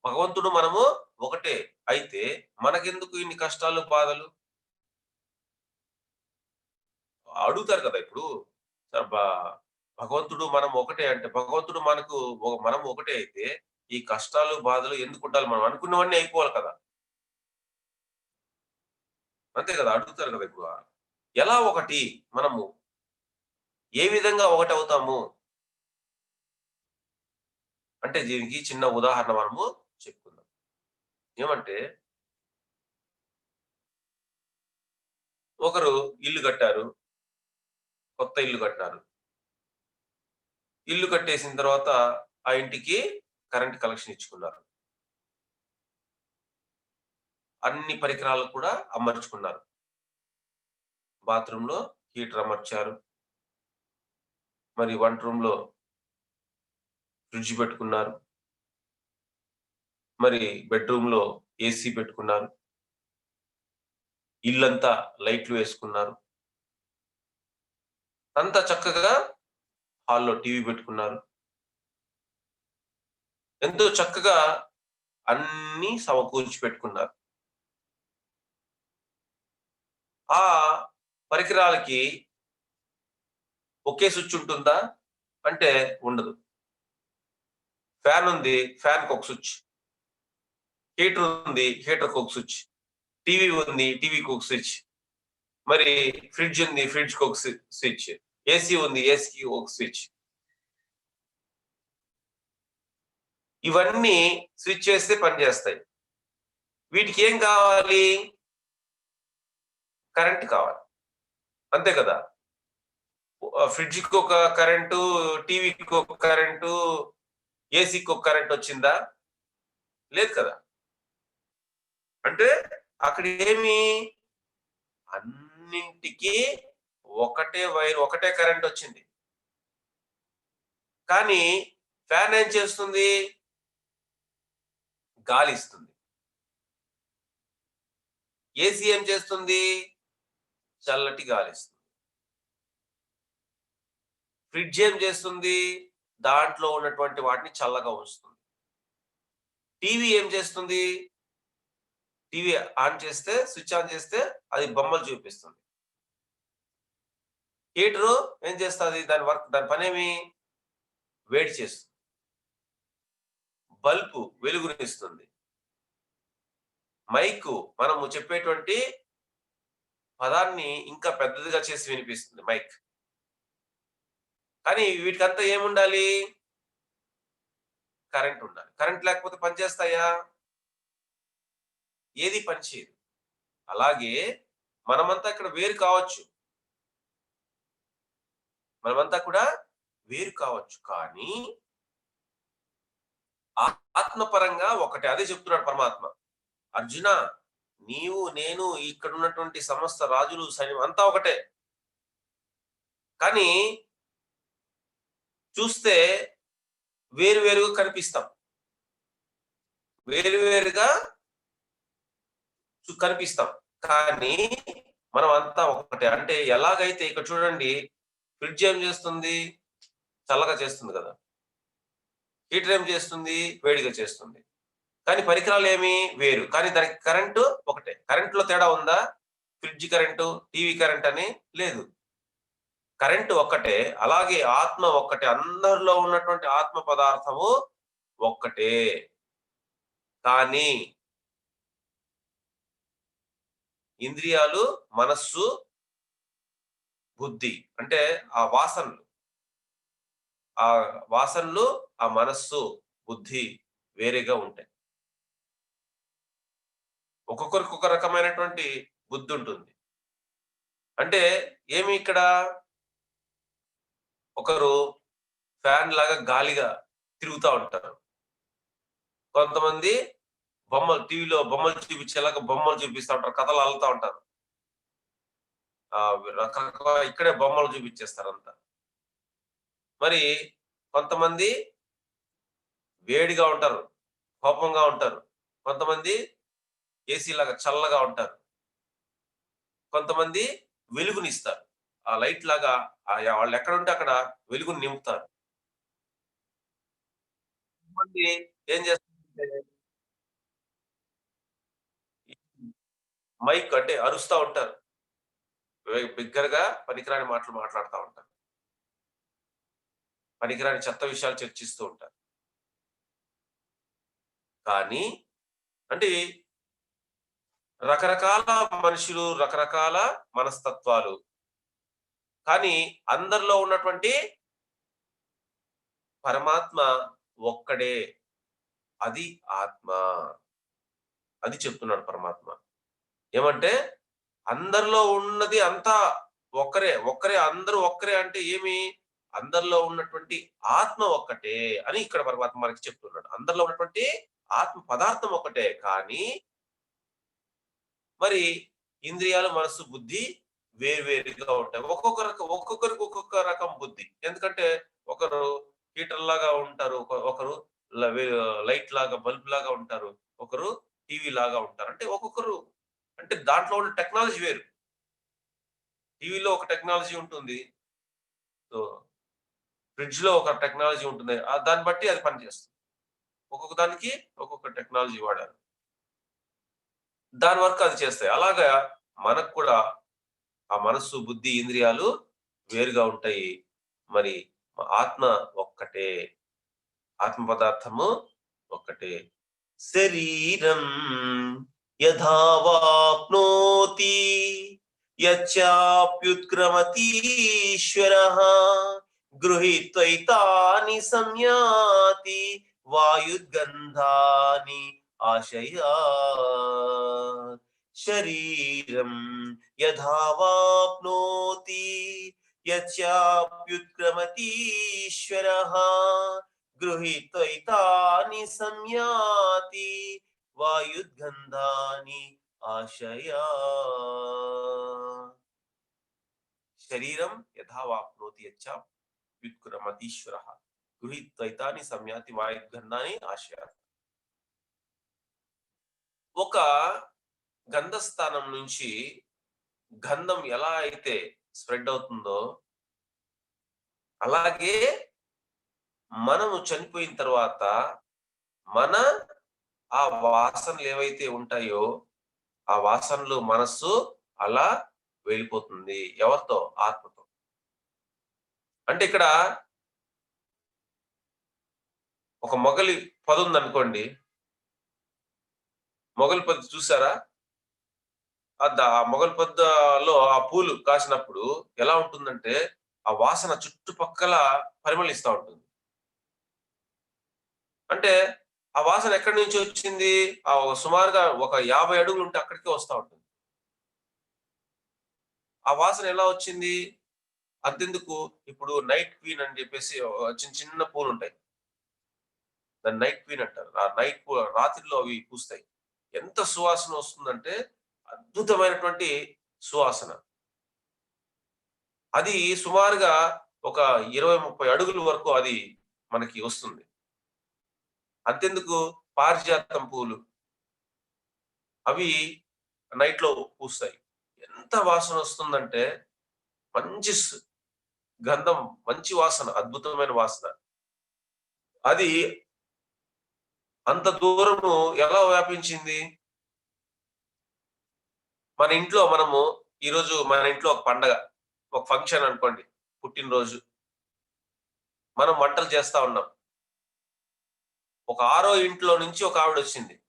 భగవంతుడు మనము ఒకటే. అయితే మనకెందుకు ఇన్ని కష్టాలు, బాధలు? అడుగుతారు కదా! ఇప్పుడు ఆహ్, బ భగవంతుడు మనం ఒకటే అంటే, భగవంతుడు మనం ఒకటే అయితే, ఈ కష్టాలు, బాధలు ఎందుకుండాలి? మనం అనుకున్నవన్నీ అయిపోవాలి కదా! అంతే కదా! అడుగుతారు కదా ఎక్కువ. ఎలా ఒకటి? మనము ఏ విధంగా ఒకటవుతాము? అంటే దీనికి చిన్న ఉదాహరణ మనము చెప్పుకుందాం. ఏమంటే ఒకరు ఇల్లు కట్టారు. కొత్త ఇల్లు కట్టినారు. ఇల్లు కట్టేసిన తర్వాత ఆ ఇంటికి కరెంట్ కనెక్షన్ ఇచ్చుకున్నారు. అన్ని పరికరాలు కూడా అమర్చుకున్నారు. బాత్రూమ్‌లో హీటర్ అమర్చారు. మరి వంట రూమ్‌లో ఫ్రిడ్జ్ పెట్టుకున్నారు. మరి బెడ్‌రూమ్‌లో ఏసీ పెట్టుకున్నారు. ఇల్లంతా లైట్లు వేసుకున్నారు. అంతా చక్కగా హాల్‌లో టీవీ పెట్టుకున్నారు. ఎంతో చక్కగా అన్నీ సమకూర్చి పెట్టుకున్నారు. ఆ పరికరాలకి ఒకే స్విచ్ ఉంటుందా? అంటే ఉండదు. ఫ్యాన్ ఉంది. ఫ్యాన్‌కొక స్విచ్. హీటర్ ఉంది. హీటర్‌కొక స్విచ్. టీవీ ఉంది. టీవీకొక స్విచ్. మరి ఫ్రిడ్జ్ ఉంది. ఫ్రిడ్జ్‌కొక స్విచ్. ఏసీ ఉంది. ఏసీకి ఒక స్విచ్. ఇవన్నీ స్విచ్ చేస్తే పనిచేస్తాయి. వీటికి ఏం కావాలి? కరెంట్ కావాలి. అంతే కదా! ఫ్రిడ్జ్‌కి ఒక కరెంటు, టీవీకి ఒక కరెంటు, ఏసీకి ఒక కరెంట్ వచ్చిందా? లేదు కదా! అంటే అక్కడ ఏమి అన్నింటికి ఒకటే వైర్, ఒకటే కరెంట్ వచ్చింది. కానీ ఫ్యాన్ ఏం చేస్తుంది? గాలిస్తుంది. ఏసీ ఏం చేస్తుంది? చల్లటి గాలిస్తుంది. ఫ్రిడ్జ్ ఏం చేస్తుంది? దాంట్లో ఉన్నటువంటి వాటిని చల్లగా ఉంచుతుంది. టీవీ ఏం చేస్తుంది? టీవీ ఆన్ చేస్తే, స్విచ్ ఆన్ చేస్తే అది బొమ్మలు చూపిస్తుంది. హీటరు ఏం చేస్తది? దాని పనేమి? వేడి చేస్తుంది. బల్బు వెలుగునిస్తుంది. మైకు మనము చెప్పేటువంటి పదాన్ని ఇంకా పెద్దదిగా చేసి వినిపిస్తుంది మైక్. కానీ వీటికంతా ఏముండాలి? కరెంట్ ఉండాలి. కరెంట్ లేకపోతే పనిచేస్తాయా? ఏది పనిచేయదు. అలాగే మనమంతా ఇక్కడ వేరు కావచ్చు. మనమంతా కూడా వేరు కావచ్చు. కానీ ఆత్మపరంగా ఒకటే. అదే చెప్తున్నాడు పరమాత్మ. అర్జున, నీవు, నేను, ఇక్కడున్నటువంటి సమస్త రాజులు, సైన్యం అంతా ఒకటే. కానీ చూస్తే వేరు వేరుగా కనిపిస్తాం. వేరు వేరుగా కనిపిస్తాం. కానీ మనం అంతా ఒకటే. అంటే ఎలాగైతే ఇక్కడ చూడండి, ఫ్రిడ్జ్ ఏం చేస్తుంది? చల్లగా చేస్తుంది కదా! హీటర్ ఏం చేస్తుంది? వేడిగా చేస్తుంది. కానీ పరికరాలేమి వేరు. కానీ దానికి కరెంటు ఒకటే. కరెంట్‌లో తేడా ఉందా? ఫ్రిడ్జ్ కరెంటు, టీవీ కరెంట్ అని లేదు. కరెంట్ ఒక్కటే. అలాగే ఆత్మ ఒక్కటే. అందరిలో ఉన్నటువంటి ఆత్మ పదార్థము ఒక్కటే. కానీ ఇంద్రియాలు, మనస్సు, బుద్ధి. అంటే ఆ వాసనలు. ఆ వాసనలు, ఆ మనస్సు, బుద్ధి వేరేగా ఉంటాయి. ఒక్కొక్కరికి ఒక రకమైనటువంటి బుద్ధుంటుంది. అంటే ఏమి ఇక్కడ ఒకరు ఫ్యాన్ లాగా గాలిగా తిరుగుతా ఉంటారు. కొంతమంది టీవీలో బొమ్మలు చూపించేలాగా బొమ్మలు చూపిస్తా ఉంటారు. కథలు అల్లుతా ఉంటారు. రకరకాల ఇక్కడే బొమ్మలు చూపించేస్తారంతా. మరి కొంతమంది వేడిగా ఉంటారు. కోపంగా ఉంటారు. కొంతమంది ఏసీలాగా చల్లగా ఉంటారు. కొంతమంది వెలుగునిస్తారు. ఆ లైట్ లాగా వాళ్ళెక్కడుంటే అక్కడ వెలుగుని నింపుతారు. కొంతమంది ఏం చేస్తారంటే ఈ మైక్ అంటే అరుస్తా ఉంటారు. బిగ్గరగా పనికిరాని మాటలు మాట్లాడుతా ఉంటారు. పనికిరాని చెత్త విషయాలు చర్చిస్తూ ఉంటారు. కానీ అంటే రకరకాల మనుషులు, రకరకాల మనస్తత్వాలు. కానీ అందరిలో ఉన్నటువంటి పరమాత్మ ఒక్కడే. అది ఆత్మ. అది చెప్తున్నాడు పరమాత్మ. ఏమంటే అందరిలో ఉన్నది అంతా ఒక్కరే. ఒక్కరే అందరూ ఒక్కరే అంటే ఏమి? అందరిలో ఉన్నటువంటి ఆత్మ ఒక్కటే అని ఇక్కడ పరమాత్మ మనకి చెప్తున్నాడు. అందరిలో ఉన్నటువంటి ఆత్మ పదార్థం ఒకటే. కానీ మరి ఇంద్రియాలు, మనస్సు, బుద్ధి వేరువేరుగా ఉంటాయి. ఒక్కొక్కరికి ఒక్కొక్క రకం బుద్ధి. ఎందుకంటే ఒకరు హీటర్‌లాగా ఉంటారు. ఒకరు ల వే లైట్‌లాగా, బల్బ్‌లాగా ఉంటారు. ఒకరు టీవీ లాగా ఉంటారు. అంటే ఒక్కొక్కరు అంటే దాంట్లో ఉన్న టెక్నాలజీ వేరు. టీవీలో ఒక టెక్నాలజీ ఉంటుంది. సో, ఫ్రిడ్జ్‌లో ఒక టెక్నాలజీ ఉంటుంది. దాన్ని బట్టి అది పనిచేస్తుంది. ఒక్కొక్క దానికి ఒక్కొక్క టెక్నాలజీ వాడారు. దాని వర్క్ అది చేస్తాయి. అలాగా మనకు కూడా ఆ మనస్సు, బుద్ధి, ఇంద్రియాలు వేరుగా ఉంటాయి. మరి ఆత్మ ఒక్కటే. ఆత్మ పదార్థము ఒక్కటే. శరీరం యథావాప్నోతి యచ్చాప్యుత్క్రమతీశ్వరః గృహీత్వైతాని సంయాతి వాయుర్గంధాని ఆశయాత్. శరీరం యథావాప్నోతి యచ్చాప్యుత్క్రమతీశ్వరః గృహీత్వైతాని సంయాతి వాయుద్గంధాని ఆశయా. శరీరం యథావాప్నోతి యచ్చ వ్యుత్క్రమతీశ్వర గృహీత్వైతాని సంయాతి వాయుద్గంధాని ఆశయా. ఒక గంధస్థానం నుంచి గంధం ఎలా అయితే స్ప్రెడ్ అవుతుందో అలాగే మనము చనిపోయిన తర్వాత మన ఆ వాసనలు ఏవైతే ఉంటాయో ఆ వాసనలు మనస్సు అలా వెళ్ళిపోతుంది. ఎవరితో? ఆత్మతో. అంటే ఇక్కడ ఒక మొగలి పొదుందనుకోండి. మొగలి పొద్దు చూసారా? ఆ మొగలి పొద్దలో ఆ పూలు కాసినప్పుడు ఎలా ఉంటుందంటే, ఆ వాసన చుట్టుపక్కల పరిమళిస్తా ఉంటుంది. అంటే ఆ వాసన ఎక్కడి నుంచి వచ్చింది? సుమారుగా ఒక 50 అడుగులుంటే అక్కడికే వస్తా ఉంటుంది. ఆ వాసన ఎలా వచ్చింది? అంతెందుకు ఇప్పుడు నైట్ క్వీన్ అని చెప్పేసి చిన్న చిన్న పూలుంటాయి. దాన్ని నైట్ క్వీన్ అంటారు. ఆ రాత్రిలో అవి పూస్తాయి. ఎంత సువాసన వస్తుందంటే అద్భుతమైనటువంటి సువాసన. అది సుమారుగా ఒక 20, 30 అడుగుల వరకు అది మనకి వస్తుంది. అంతెందుకు పారిజాతం పూలు అవి నైట్‌లో పూస్తాయి. ఎంత వాసన వస్తుందంటే మంచి గంధం, మంచి వాసన, అద్భుతమైన వాసన. అది అంత దూరము ఎలా వ్యాపించింది? మన ఇంట్లో ఈరోజు మన ఇంట్లో ఒక పండగ, ఒక ఫంక్షన్ అనుకోండి. పుట్టినరోజు. మనం వంటలు చేస్తా ఉన్నాం. ఒక ఆరో ఇంట్లో నుంచి ఒక ఆవిడొచ్చింది.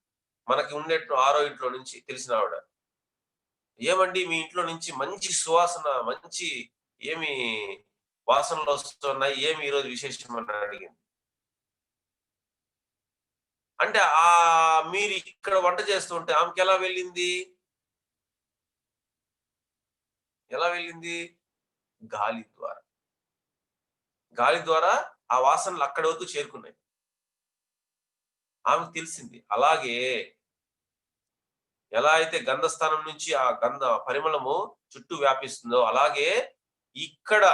మనకి ఉండేట్టు ఆరో ఇంట్లో నుంచి తెలిసిన ఆవిడ. ఏమండి మీ ఇంట్లో నుంచి మంచి సువాసన, మంచి ఏమి వాసనలొస్తున్నాయి. ఏమి ఈరోజు విశేషం అని అడిగింది. అంటే మీరు ఇక్కడ వంట చేస్తుంటే ఆమెకెలా వెళ్ళింది? ఎలా వెళ్ళింది? గాలి ద్వారా. గాలి ద్వారా ఆ వాసనలు అక్కడి వరకు చేరుకున్నాయి. ఆమెకు తెలిసింది. అలాగే ఎలా అయితే గంధస్థానం నుంచి ఆ గంధ పరిమళము చుట్టూ వ్యాపిస్తుందో, అలాగే ఇక్కడ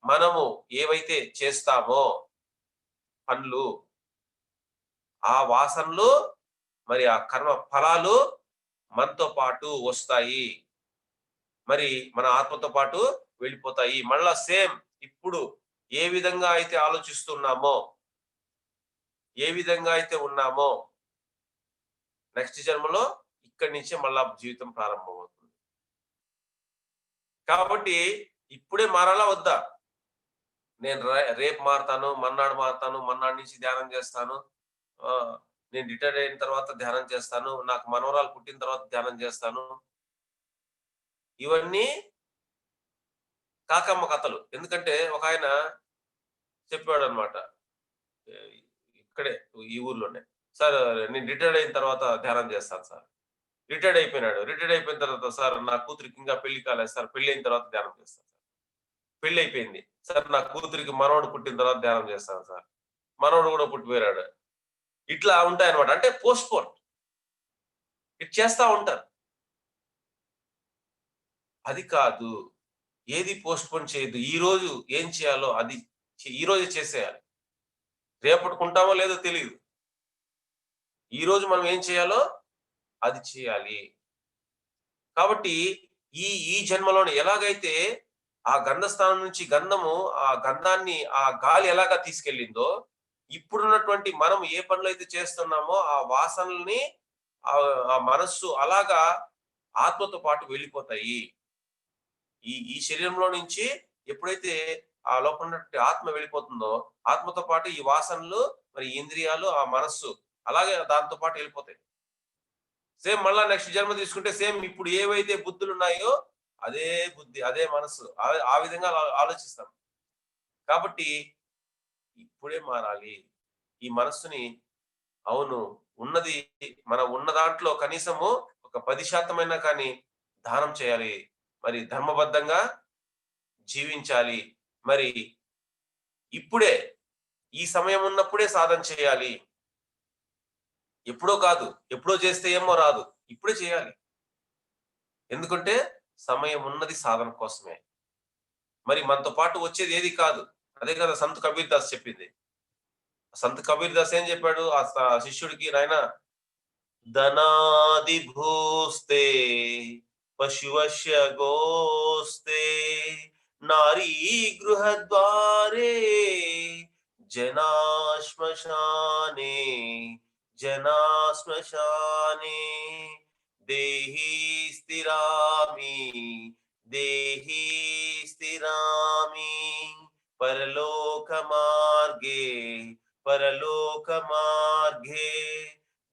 మనము ఏవైతే చేస్తామో పనులు, ఆ వాసనలు మరి ఆ కర్మ ఫలాలు మనతో పాటు వస్తాయి. మరి మన ఆత్మతో పాటు వెళ్ళిపోతాయి. మళ్ళా సేమ్ ఇప్పుడు ఏ విధంగా అయితే ఆలోచిస్తున్నామో, ఏ విధంగా అయితే ఉన్నామో, నెక్స్ట్ జన్మలో ఇక్కడి నుంచే మళ్ళా జీవితం ప్రారంభమవుతుంది. కాబట్టి ఇప్పుడే మారాలా వద్దా? నేను రేపు మారతాను, మర్నాడు మారతాను, మర్నాడు నుంచి ధ్యానం చేస్తాను. నేను రిటైర్ అయిన తర్వాత ధ్యానం చేస్తాను. నాకు మనవరాలు పుట్టిన తర్వాత ధ్యానం చేస్తాను. ఇవన్నీ కాకమ్మ కథలు. ఎందుకంటే ఒకాయన చెప్పాడన్నమాట. ఆహ్, ఇక్కడే ఈ ఊర్లోనే. సార్ నేను రిటైర్డ్ అయిన తర్వాత ధ్యానం చేస్తాను సార్. రిటైర్డ్ అయిపోయినాడు. రిటైర్డ్ అయిపోయిన తర్వాత సార్ నా కూతురికి ఇంకా పెళ్లి కాలేదు సార్. పెళ్లయిన తర్వాత ధ్యానం చేస్తాను సార్. పెళ్లయిపోయింది. సార్ నా కూతురికి మనవడు పుట్టిన తర్వాత ధ్యానం చేస్తాను సార్. మనవడు కూడా పుట్టిపోయాడు. ఇట్లా ఉంటాయన్నమాట. అంటే పోస్ట్‌పోన్. ఇటు చేస్తా ఉంటారు. అది కాదు. ఏది పోస్ట్‌పోన్ చేయొద్దు. ఈరోజు ఏం చేయాలో అది ఈరోజే చేసేయాలి. రేపటికుంటామో లేదో తెలీదు. ఈరోజు మనం ఏం చేయాలో అది చేయాలి. కాబట్టి ఈ జన్మలోనే ఎలాగైతే ఆ గంధస్థానం నుంచి గంధము ఆ గంధాన్ని ఆ గాలి ఎలాగా తీసుకెళ్ళిందో, ఇప్పుడున్నటువంటి మనం ఏ పనులైతే చేస్తున్నామో ఆ వాసనల్ని ఆ మనస్సు అలాగా ఆత్మతో పాటు వెళ్ళిపోతాయి. ఈ శరీరంలో నుంచి ఎప్పుడైతే ఆ లోపల ఉన్నటువంటి ఆత్మ వెళ్ళిపోతుందో, ఆత్మతో పాటు ఈ వాసనలు, మరి ఇంద్రియాలు, ఆ మనస్సు అలాగే దాంతో పాటు వెళ్ళిపోతాయి. సేమ్ మళ్ళా నెక్స్ట్ జన్మ తీసుకుంటే సేమ్ ఇప్పుడు ఏవైతే బుద్ధులున్నాయో అదే బుద్ధి, అదే మనస్సు. ఆ విధంగా ఆలోచిస్తాం. కాబట్టి ఇప్పుడే మారాలి. ఈ మనస్సుని అవును ఉన్నది మనం ఉన్న దాంట్లో కనీసము ఒక 10% అయినా కానీ దానం చేయాలి. మరి ధర్మబద్ధంగా జీవించాలి. మరి ఇప్పుడే ఈ సమయం ఉన్నప్పుడే సాధన చేయాలి. ఎప్పుడో కాదు. ఎప్పుడో చేస్తే ఏమో రాదు. ఇప్పుడే చేయాలి. ఎందుకంటే సమయం ఉన్నది సాధన కోసమే. మరి మనతో పాటు వచ్చేది ఏది కాదు. అదే కదా సంత్ కబీర్ దాస్ చెప్పింది. సంత్ కబీర్ దాస్ ఏం చెప్పాడు? ఆ శిష్యుడికి నాయనా ధనాదిభూస్తే పశువశ్య గోస్తే నారీ గృహద్వారే జనా శ్మశానే జనా శ్మశానే దేహి స్థిరామి దేహి స్థిరామి పరలోక మార్గే పరలోక మార్గే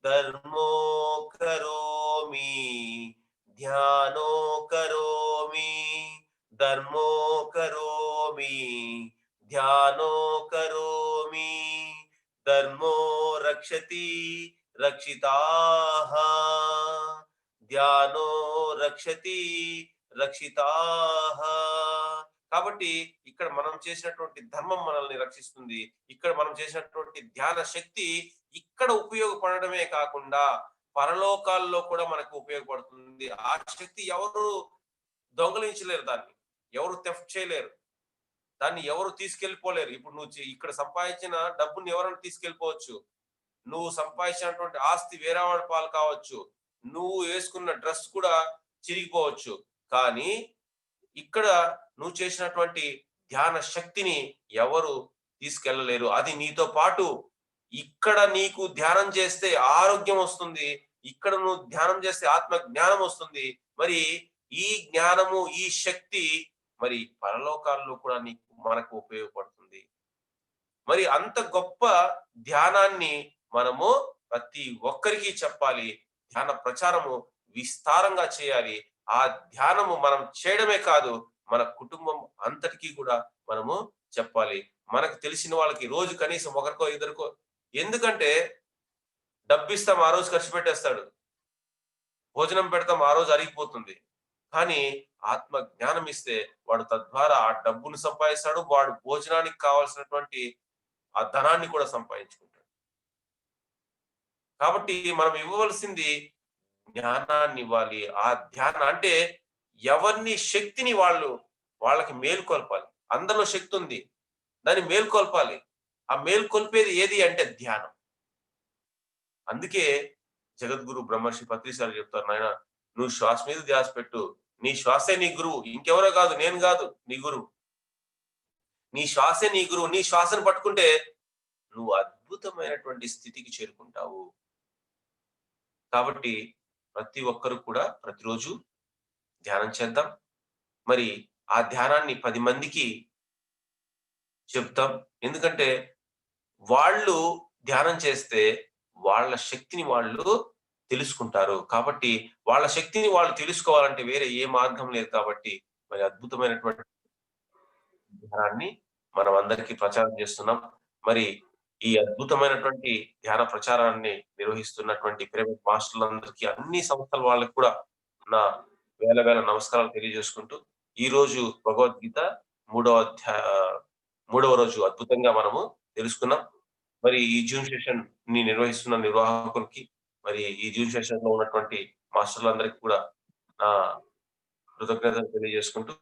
ధర్మో కరోమి ధ్యానో కరోమి ధర్మో కరోమి ధ్యానో కరోమి ధర్మో రక్షతి రక్షితాః ధ్యానో రక్షతి రక్షితాః. కాబట్టి ఇక్కడ మనం చేసినటువంటి ధర్మం మనల్ని రక్షిస్తుంది. ఇక్కడ మనం చేసినటువంటి ధ్యాన శక్తి ఇక్కడ ఉపయోగపడడమే కాకుండా పరలోకాల్లో కూడా మనకు ఉపయోగపడుతుంది. ఆ శక్తి ఎవరు దొంగలించలేరు దాన్ని. ఎవరు థెఫ్ట్ చేయలేరు. దాన్ని ఎవరు తీసుకెళ్ళిపోలేరు. ఇప్పుడు నువ్వు ఇక్కడ సంపాదించిన డబ్బుని ఎవరైనా తీసుకెళ్ళిపోవచ్చు. నువ్వు సంపాదించినటువంటి ఆస్తి వేరే వాడి పాలు కావచ్చు. నువ్వు వేసుకున్న డ్రెస్ కూడా చిరిగిపోవచ్చు. కానీ ఇక్కడ నువ్వు చేసినటువంటి ధ్యాన శక్తిని ఎవరు తీసుకెళ్ళలేరు. అది నీతో పాటు ఇక్కడ నీకు ధ్యానం చేస్తే ఆరోగ్యం వస్తుంది. ఇక్కడ నువ్వు ధ్యానం చేస్తే ఆత్మ జ్ఞానం వస్తుంది. మరి ఈ జ్ఞానము, ఈ శక్తి మరి పరలోకాల్లో కూడా మనకు ఉపయోగపడుతుంది. మరి అంత గొప్ప ధ్యానాన్ని మనము ప్రతి ఒక్కరికి చెప్పాలి. ధ్యాన ప్రచారము విస్తారంగా చేయాలి. ఆ ధ్యానము మనం చేయడమే కాదు, మన కుటుంబం అంతటికి కూడా మనము చెప్పాలి. మనకు తెలిసిన వాళ్ళకి రోజు కనీసం ఒకరికో, ఇద్దరికో ఎందుకంటే డబ్బిస్తాం ఆ రోజు ఖర్చు పెట్టేస్తాడు. భోజనం పెడతాం ఆ రోజు అరిగిపోతుంది. కానీ ఆత్మ జ్ఞానం ఇస్తే వాడు తద్వారా ఆ డబ్బును సంపాదిస్తాడు. వాడు భోజనానికి కావాల్సినటువంటి ఆ ధనాన్ని కూడా సంపాదించుకుంటాడు. కాబట్టి మనం ఇవ్వవలసింది జ్ఞానాన్నివ్వాలి. ఆ అంటే ఎవరిని శక్తిని వాళ్ళకి మేలుకొల్పాలి. అందరిలో శక్తి ఉంది. దాన్ని మేల్కొల్పాలి. ఆ మేల్కొల్పేది ఏది అంటే ధ్యానం. అందుకే జగద్గురు బ్రహ్మర్షి పత్రిసారి చెప్తారు, నాయనా నువ్వు శ్వాస మీద ధ్యాస పెట్టు. నీ శ్వాసే నీ గురువు. ఇంకెవరో కాదు, నేను కాదు నీ గురువు. నీ శ్వాసే నీ గురువు. నీ శ్వాసను పట్టుకుంటే నువ్వు అద్భుతమైనటువంటి స్థితికి చేరుకుంటావు. కాబట్టి ప్రతి ఒక్కరు కూడా ప్రతిరోజు ధ్యానం చేద్దాం. మరి ఆ ధ్యానాన్ని 10 మందికి చెప్తాం. ఎందుకంటే వాళ్ళు ధ్యానం చేస్తే వాళ్ళ శక్తిని వాళ్ళు తెలుసుకుంటారు. కాబట్టి వాళ్ళ శక్తిని వాళ్ళు తెలుసుకోవాలంటే వేరే ఏ మార్గం లేదు కాబట్టి మరి అద్భుతమైనటువంటి ధ్యానాన్ని మనం అందరికీ ప్రచారం చేస్తున్నాం. మరి ఈ అద్భుతమైనటువంటి ధ్యాన ప్రచారాన్ని నిర్వహిస్తున్నటువంటి పిరమిడ్ మాస్టర్లందరికీ అన్ని సంస్థల వాళ్ళకి కూడా నా వేల వేల నమస్కారాలు తెలియజేసుకుంటూ, ఈరోజు భగవద్గీత మూడవ అధ్యా మూడవ రోజు అద్భుతంగా మనము తెలుసుకున్నాం. మరి ఈ జూమ్ సెషన్‌ని నిర్వహిస్తున్న నిర్వాహకులకి, మరి ఈ జూమ్ సెషన్‌లో ఉన్నటువంటి మాస్టర్లందరికి కూడా నా కృతజ్ఞతలు తెలియజేసుకుంటూ